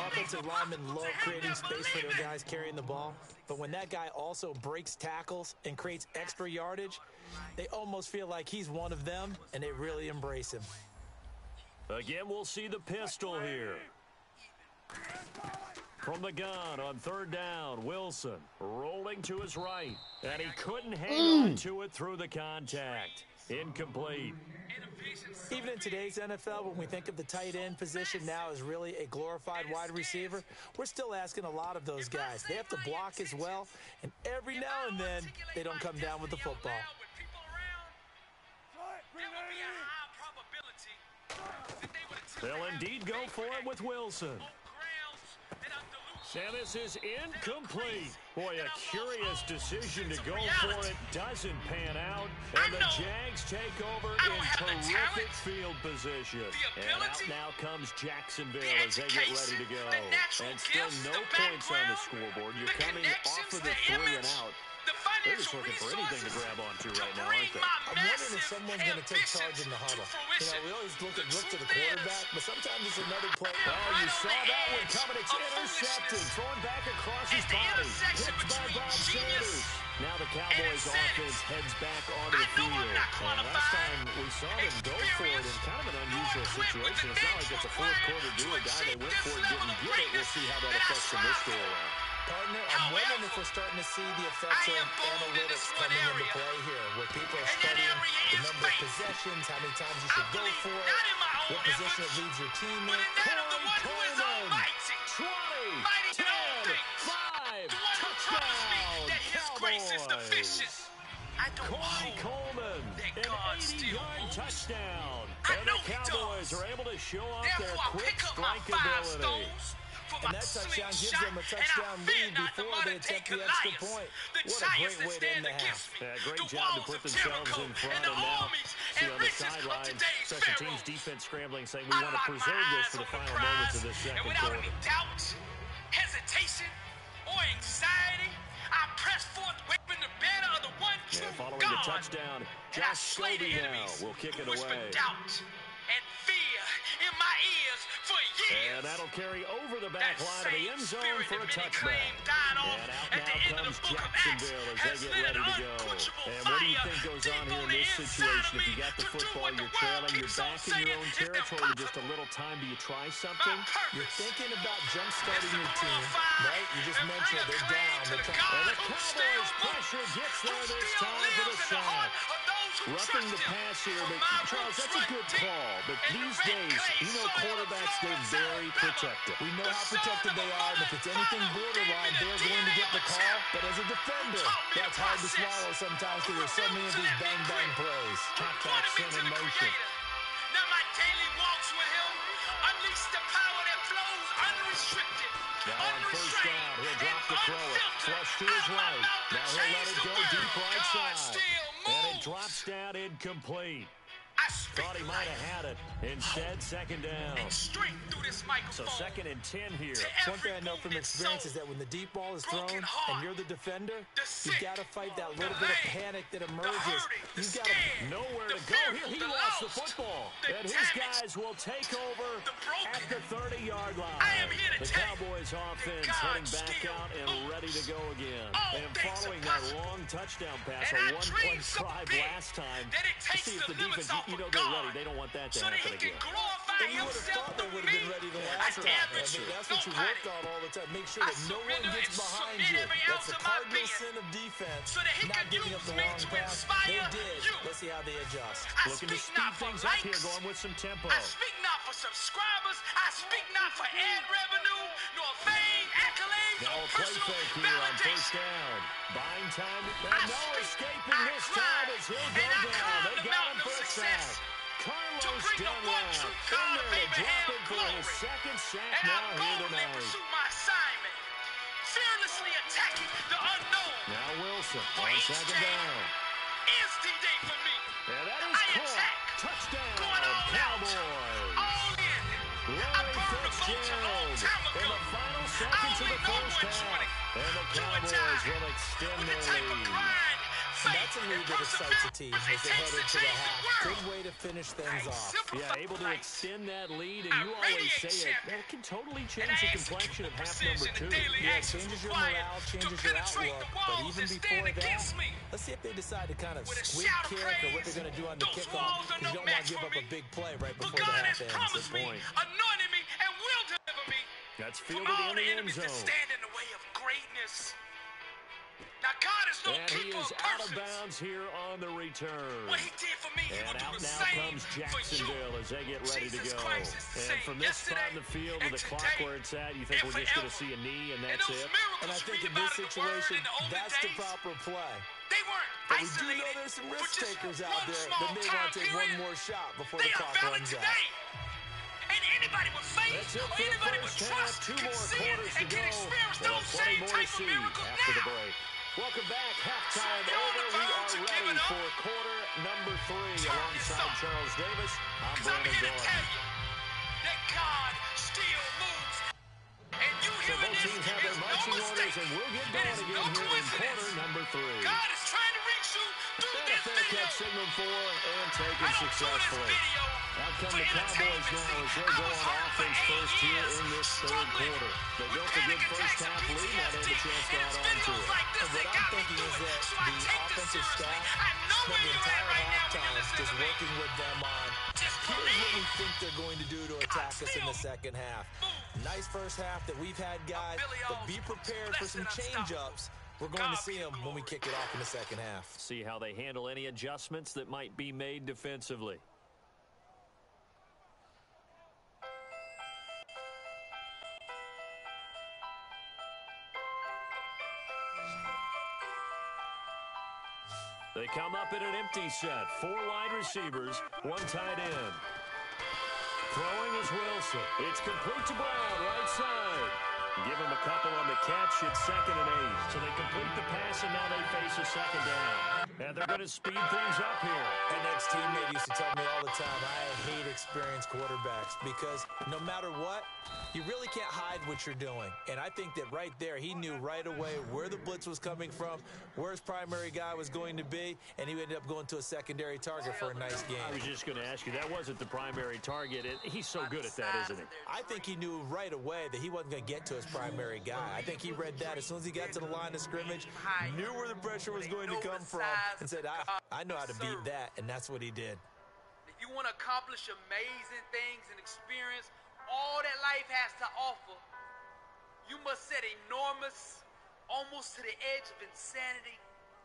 Offensive linemen love creating space for their guys carrying the ball. But when that guy also breaks tackles and creates extra yardage, they almost feel like he's one of them, and they really embrace him. Again, we'll see the pistol here. From the gun on 3rd down, Wilson rolling to his right. And he couldn't hang on to it through the contact. Incomplete. Even in today's NFL, when we think of the tight end position now as really a glorified wide receiver, we're still asking a lot of those guys. They have to block as well, and every now and then, they don't come down with the football. They'll indeed go for it with Wilson. And this is incomplete. Boy, a curious decision to go for it. Doesn't pan out. And the Jags take over in terrific field position. And out now comes Jacksonville as they get ready to go. And still no points on the scoreboard. You're coming off of the 3 and out. They're just looking for anything to grab onto right now, aren't they? I'm wondering if someone's going to take charge in the huddle. You know, we always look to the quarterback, but sometimes it's another play. Oh, you saw that one coming. It's intercepted. Thrown back across his body. Picked by Bob Sanders. Now the Cowboys offense heads back onto the field. And last time we saw them go for it in kind of an unusual situation. It's not like it's a fourth quarter do or die. They went for it, didn't get it. We'll see how that affects them this go around. Partner, I'm wondering if we're starting to see the effects of analytics coming into play here, where people are studying the number of possessions, how many times you should go for it, what position it leaves your team in. Coleman, 20, 10, 5, touchdown, Cowboys. Corey Coleman, an 80-yard touchdown. And the Cowboys are able to show off their quick strike ability. And that touchdown gives them a touchdown lead before they attempt the extra point. What a great way to end the half. Yeah, great job to put themselves in front. And now, see on the sideline, special teams defense scrambling, saying we want to preserve this for the final moments of this second quarter. Doubt, hesitation, or anxiety, I press forth, waving the banner of the one true God. Following the touchdown, Josh Scobie now will kick it away. Doubt and fear in my ears for years. And that'll carry over the back line of the end zone for a touchback. And out now comes Jacksonville as they get ready to go. And what do you think goes on here in this situation? If you got the football, you're trailing, you're back in your own territory with just a little time. Do you try something? You're thinking about jump-starting your team, right? You just mentioned they're down. And the Cowboys pressure gets there this time for the sack. Roughing the pass here, but Charles, that's a good call. But these days, you know quarterbacks, they're very protective. We know how protected they are, and if it's anything borderline, they're going to get the call. But as a defender, that's hard to swallow sometimes because there's so many of these bang-bang plays. Halfback sent in motion. Now my daily walks with him unleash the power that flows unrestricted. Now on first down, he'll drop the thrower. Flush to his right. Now he'll let it go deep right side. And it drops down incomplete. Thought he might have had it. Instead, second down. So second and 10 here. One thing I know from experience is that when the deep ball is thrown and you're the defender, you've got to fight that little bit of panic that emerges. You've got to nowhere to go here. He lost the football. And his guys will take over at the 30-yard line. The Cowboys offense heading back out and ready to go again. And following that long touchdown pass, a one-play drive last time, to see if the defense, you know they're ready. They don't want that to happen again. And you would have thought they would have been ready the last time. I mean, that's what you work on all the time. Make sure that no one gets behind you. That's the cardinal sin of defense, not giving up the long pass. They did. Let's see how they adjust. Looking to speed things up here, going with some tempo. I speak not for subscribers. I speak not for ad revenue, nor fame, accolades, now or a play personal fake here on first validation. down. Buying time, and no escaping this time as he'll go down. They got him for a sack. Carlos Dunlap in there to drop it for his second sack now here tonight. Fearlessly attacking the unknown. Now Wilson on second down. Is D-Day for me. And that is caught. Touchdown, Cowboys. All in. Larry Fitzgerald in the final seconds of the first half. And the Cowboys will extend their lead. And that's a lead that excites a team as they head into the half. Good way to finish things off. Yeah, able to extend that lead, and you always say it, that can totally change the complexion of half number 2. Yeah, it changes your morale, changes your outlook. But even before that, let's see if they decide to kind of squib kick or what they're going to do on the kickoff. Because you don't want to give up a big play right before the half ends. Good point. Anointed me and will deliver me. That's fielded in the end zone. Stand in the way of greatness. Now God is no and he is out of bounds here on the return. What he did for me, he and will do out the now same comes Jacksonville as they get ready to go. And from this spot in the field to the clock where it's at, you think we're just going to see a knee and that's it? And I think in this situation, that's the proper play. They weren't but we do know there's some risk takers out there that may want to take one more shot before the clock runs out. And anybody with faith or anybody with trust can see it and can experience those same type of miracles after the break. Welcome back. Halftime over. We are ready for quarter number 3 alongside Charles Davis. I'm Brandon Doyle. That God still moves. And you so both teams have their marching orders, and we'll get going again here in quarter number 3. God is trying to reach you through this video. Signal 4 and taken successfully. Out come the Cowboys now as they go on offense first here in this third quarter. They built a good first half lead. Now they have a chance to add on to it. And what I'm thinking is that the offensive staff spent the entire halftime just working with them on here's what we think they're going to do to attack us in the second half? Nice first half that we've had, guys, but be prepared for some change-ups. We're going to see them when we kick it off in the second half. See how they handle any adjustments that might be made defensively. They come up in an empty set. 4 wide receivers, 1 tight end. Throwing is Wilson. It's complete to Brown, right side. Give him a couple on the catch. It's 2nd and 8. So they complete the pass, and now they face a 2nd down. And they're going to speed things up here. An ex-teammate used to tell me all the time, I hate experienced quarterbacks because no matter what, you really can't hide what you're doing. And I think that right there, he knew right away where the blitz was coming from, where his primary guy was going to be, and he ended up going to a secondary target for a nice game. I was just going to ask you, that wasn't the primary target. He's so good at that, isn't he? I think he knew right away that he wasn't going to get to his primary guy. I think he read that as soon as he got to the line of scrimmage, knew where the pressure was going to come from, and said, I know how to beat that, and that's what he did. If you want to accomplish amazing things and experience all that life has to offer, you must set enormous, almost to the edge of insanity,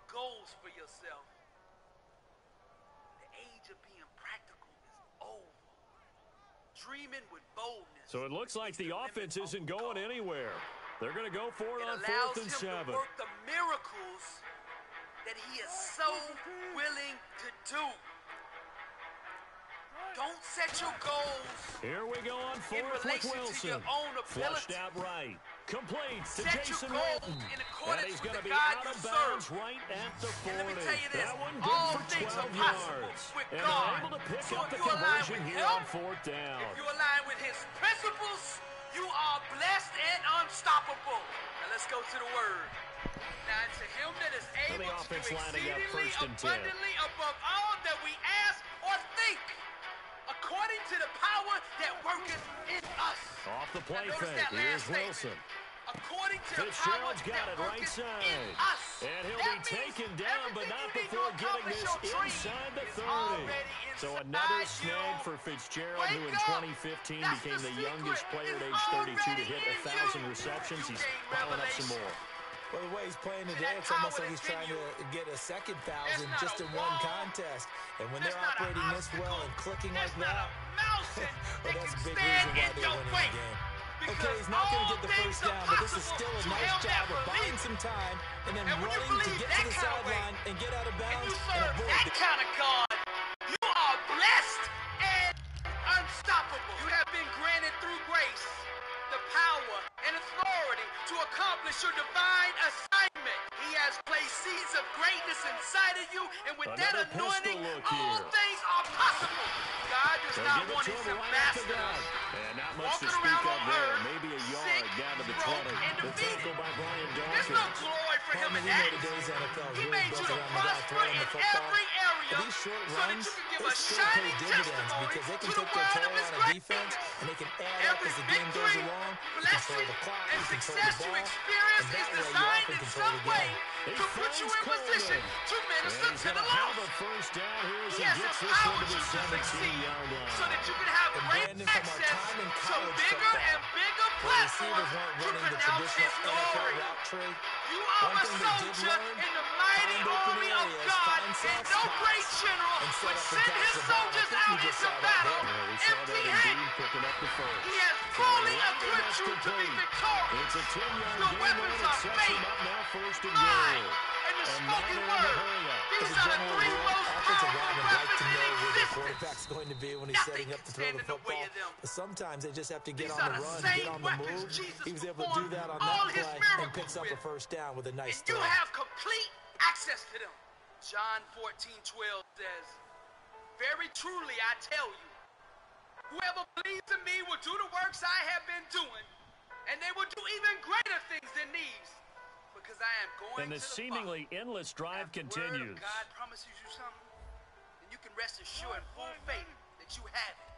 goals for yourself. The age of being practical is over. Dreaming with boldness. So it looks like the offense isn't going anywhere. They're going to go for it on 4th and 7. To work the miracles that he is so willing to do. Don't set your goals. Here we go on 4th with Wilson. Flushed out right. Complete to Jason Witten. And he's going to be out of bounds right at the 40. That one good for 12 yards. And they're able to pick up the conversion here on 4th down. If you align with his principles, you are blessed and unstoppable. Now let's go to the word. Now to him that is able to do exceedingly abundantly above all that we ask or think, according to the power that worketh in us. Off the play fake, here's Wilson. According to the power got it that right worketh side. in us. And he'll be taken down, but not before getting this inside the 30. So another snag for Fitzgerald, who in 2015 became the youngest player at age 32 to hit 1,000 receptions. He's piling up some more. Well, the way he's playing today, it's almost like he's trying to get a 2,000 just in one contest. And when they're operating this well and clicking like that, well, that's a big reason why they're winning the game. Okay, he's not going to get the first down, but this is still a nice job of buying some time and then running to get to the sideline and get out of bounds and avoid that kind of God. You are blessed and unstoppable. You have been granted through grace the power and authority to accomplish your divine assignment. He has placed seeds of greatness inside of you, and with that anointing, all things are possible. God does not want his ambassadors and not much to speak of there. Maybe a yard down to the 20. The tackle by Brian Dawkins. There's no glory for him in that. He made you to prosper in every area so that you can give a shining testimony to the word of his greatness. And they can add up as the game goes along. Blessing and success you experience is designed in some way to put you in position to minister to the lost. He has empowered you to succeed so that you can have great access to bigger and bigger platforms to pronounce his glory. You are a soldier in the mighty army of God, and no great general would send his soldiers out into battle empty-handed. He has fully equipped you to be victorious. Your weapons are faith, lie, and the spoken word. These are the 3 most powerful weapons in existence. Quarterback's going to be when he's setting up to throw the football. But sometimes they just have to get on the run, get on the move. He was able to do that on that play and picks up a first down with a nice throw. You have complete access to them. John 14:12 says, very truly I tell you, whoever believes in me will do the works I have been doing, and they will do even greater things than these, because I am going and the to the seemingly Father. endless drive continues. God promises you something, and you can rest assured in full faith that you have it.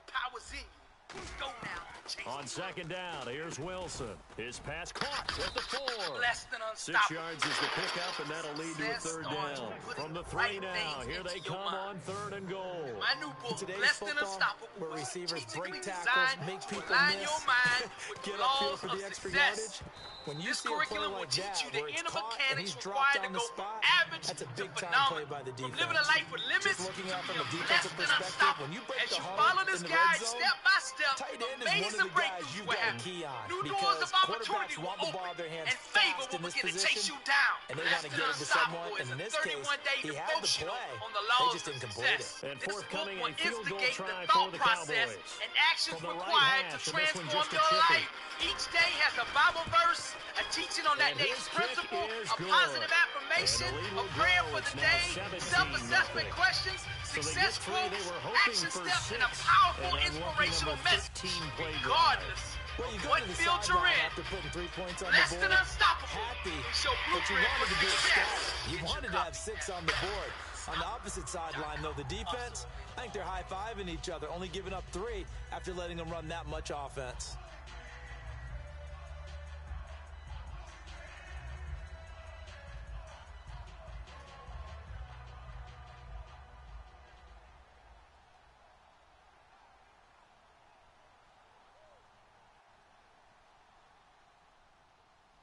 The power's in you. Go now. Chase. On second down, here's Wilson. His pass caught at the 4. Less than 6 unstoppable. yards is the pickup, and that'll lead to a third down. From the 3 now, here they come on 3rd and goal. My new book, Today's Less Than football, Unstoppable, where was receivers break strategically tackles, designed make to people align miss, your mind with get the upfield laws for of the extra success. yardage. When you This see a play curriculum will like teach that, you the where it's inner caught and mechanics he's dropped required to on the go from spot, average that's a to big time play phenomenal. by the From defense. living a life with limits Just looking to at it from being a less defensive than perspective, unstoppable. when you break As the you huddle follow in this the guide red zone, step by step, tight end is one of amazing the guys breakthroughs you've will got to happen. key on New because doors of opportunity quarterbacks will want the ball open, in their hands and favor fast will in this begin to position, chase you down. and they Less want to Than get it to someone, Unstoppable is and in a this case, 31-day he had the devotional play. on the They laws just of didn't complete success. it. And This book forthcoming, will a field goal instigate try the for thought the process Cowboys. and actions From the right required to hash, and this one transform just a your chippy. life. Each day has a Bible verse, a teaching on that And day's his kick principle, is a good. positive affirmation, And the lead a will prayer grow. for It's the now day, 17-0. self-assessment questions, So they success get 3. They quotes, were hoping action for steps, 6. and a powerful, And unlucky inspirational number message. 15 play drive. Regardless Well, you of go what to the field you're sideline in, after putting 3 points on Less the Than board, Unstoppable happy, is your but you blueprint wanted for to be success. ecstatic. You Get your wanted to have copy 6 now. on the board. On the opposite sideline, though, the defense, I think they're high-fiving each other, only giving up 3 after letting them run that much offense.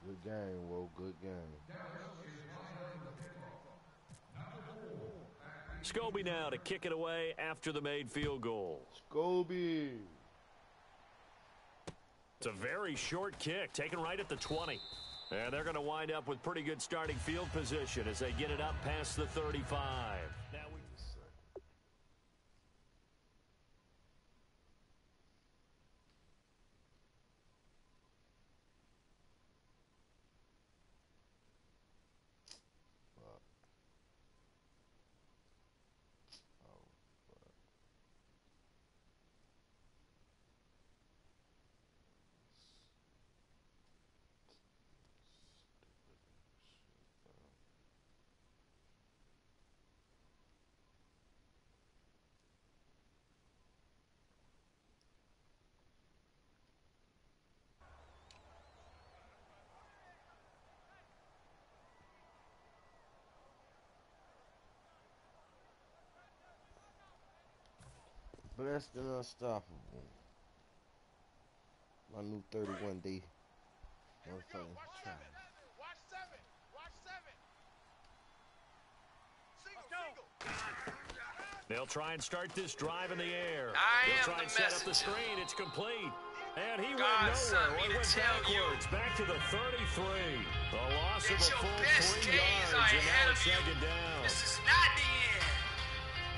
Good game, Whoa. Good game. Scobie now to kick it away after the made field goal. Scobie. It's a very short kick, taken right at the 20. And they're going to wind up with pretty good starting field position as they get it up past the 35. Now we Blessed and unstoppable. My new 31-day. Watch 7. Watch 7. Single. They'll try and start this drive in the air. I They'll am try the and set up the messenger. screen. It's complete. And he God went sent nowhere. me He to went tell you backwards. Back to the 33. The loss of that a your full best 3 days yards. are And ahead now of it's you. second down. This is not the end.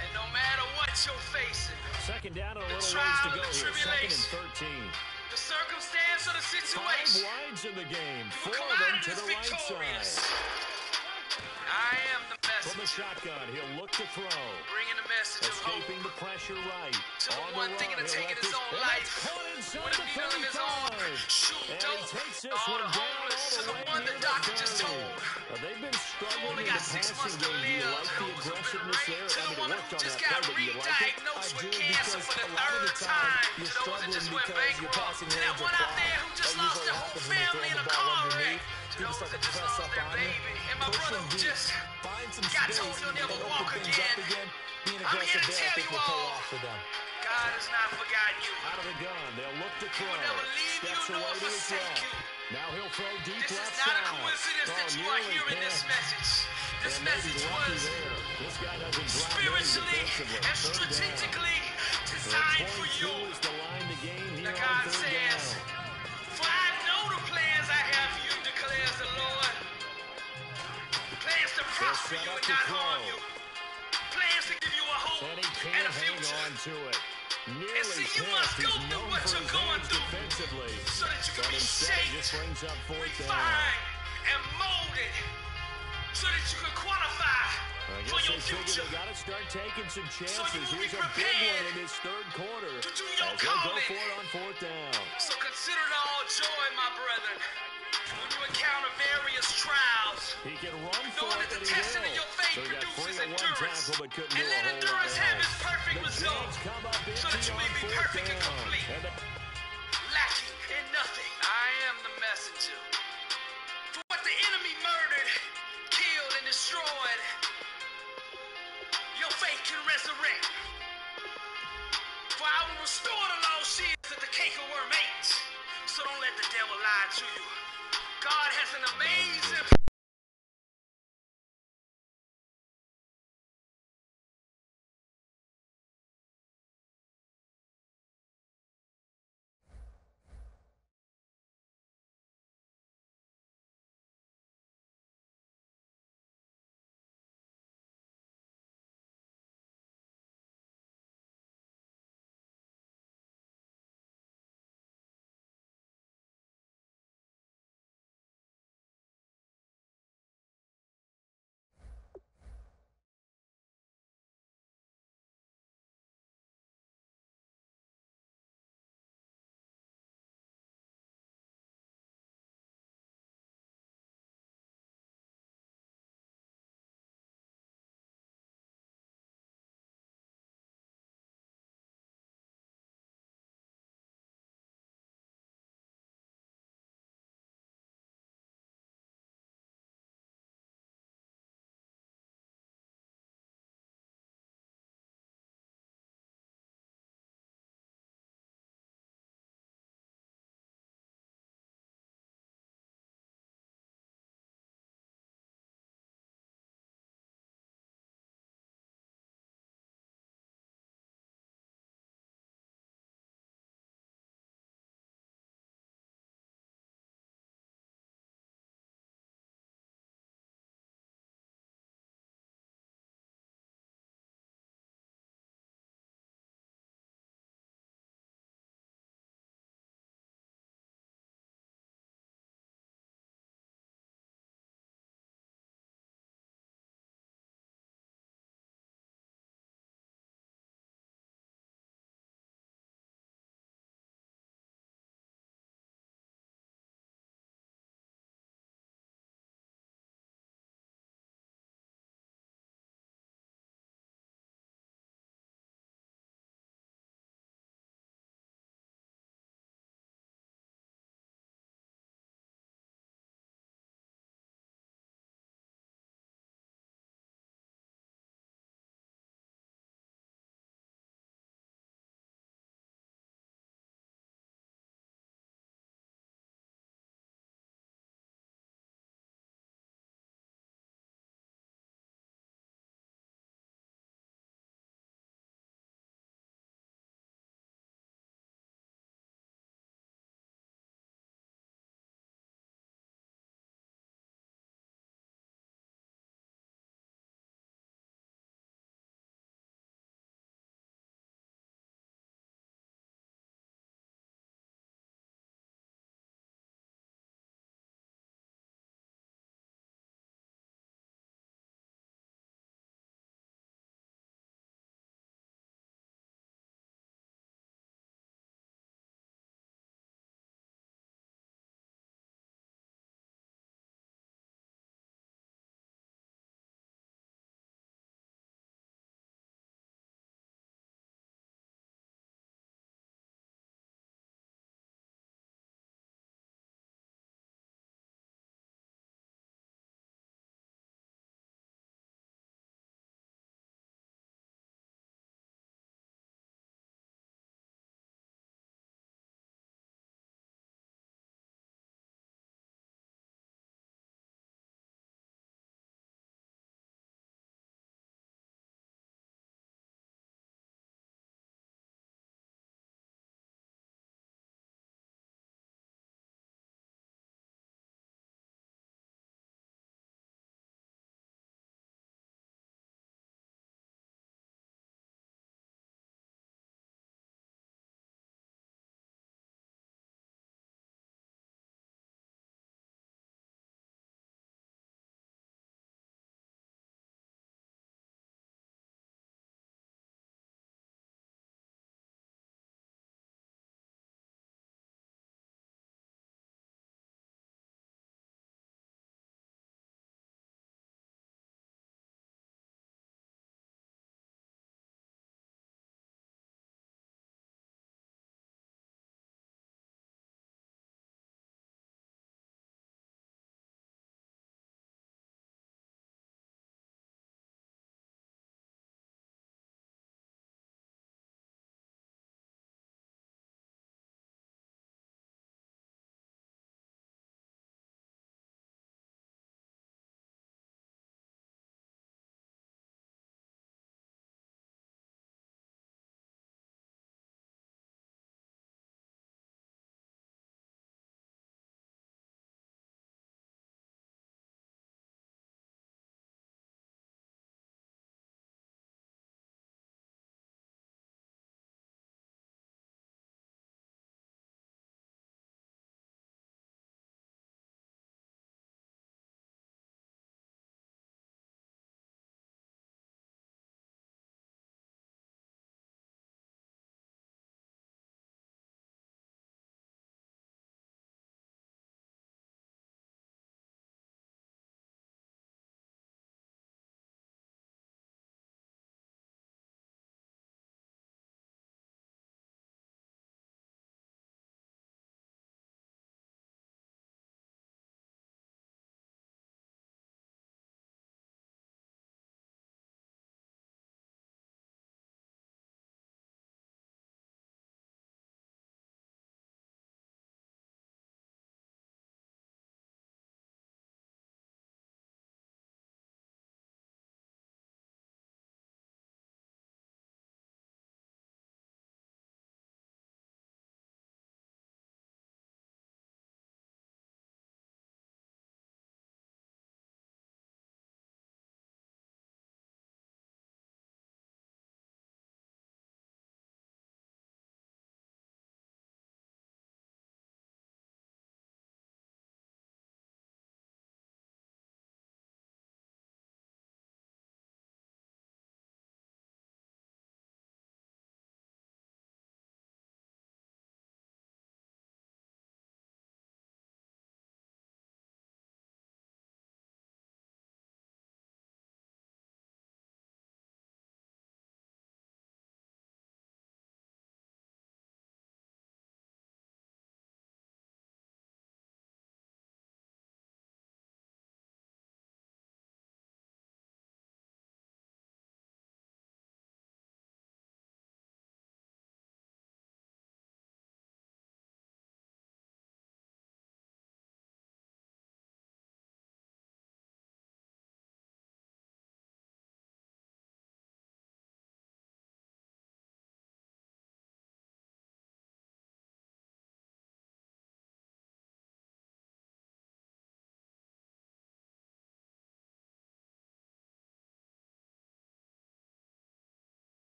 And no matter what you're facing, Second down and a the little ways trial to and go the here. Second and tribulation. 13. the circumstance or the 5 situation, wides in the game. you 4 will come of out them of to this the right victorious. side. I am the From the messenger, shotgun, he'll look to throw. bringing the message of hope Escaping the pressure right. to the On one the thinking run, of he'll taking let his this- own and life that's caught inside with a the needle in his arm. 35. Shoot And dope. he takes this All one the down homeless all to the the way one near the the doctor just 30. told. They've been struggling Only in got the 6 months passing to game. Do you live. like the Those who've been aggressiveness there? raped to I the mean, one it who worked on just that got play, but do you like it? re-diagnosed I with do, cancer because for the a lot of the 3rd time time. you're To those that just struggling went because your bankrupt. passing To that lanes one are out there who clogged. just That lost usually their whole happens when you're family in throwing a the ball car wreck. underneath. To People those start that to just press lost up their on you. baby. And my Push brother them who deep. just Find some got space told he'll never and walk open things up again. again. Being I'm here aggressive to there, I tell think, you will pay all, off for them. God has not forgotten you. Out of the gun, they'll look to throw. will never leave you Steps nor away to his forsake left. you. Now he'll throw deep This left is not a side. coincidence that you are nearly hearing this picked. message. This And maybe message lucky was there. This guy doesn't drop many spiritually defensively. and Third down. strategically The designed for 22 you. is the line to gain here The on God third says, down. for I know the plans I have for you, declares the Lord. Plans to prosper set you up and to not throw. harm you. Plans to give you a hope And he and can't a hang future. on to it. Nearly And see, you picked. must go He's through known what for you're his going hands through defensively. so that you can But be instead, it shaped, just brings up fourth down. refined, and molded so that you can qualify I for guess your they figure future. they got to start taking some chances. So you will be Here's a big prepared one in his third quarter. to do your As they'll go calling. for it on fourth down. So consider it all joy, my brethren, when you encounter various trials, He can run for knowing it, that the and he testing of will. your faith So he got produces 3 on one endurance. tackle, but couldn't And do a let whole lot endurance have else. its perfect The result, Jags come up so that empty you may on be fourth perfect and down. complete, And lacking in nothing. I am the messenger. For what the enemy murdered, killed, and destroyed, your faith can resurrect. For I will restore the lost years that the cankerworm ate. So don't let the devil lie to you. God has an amazing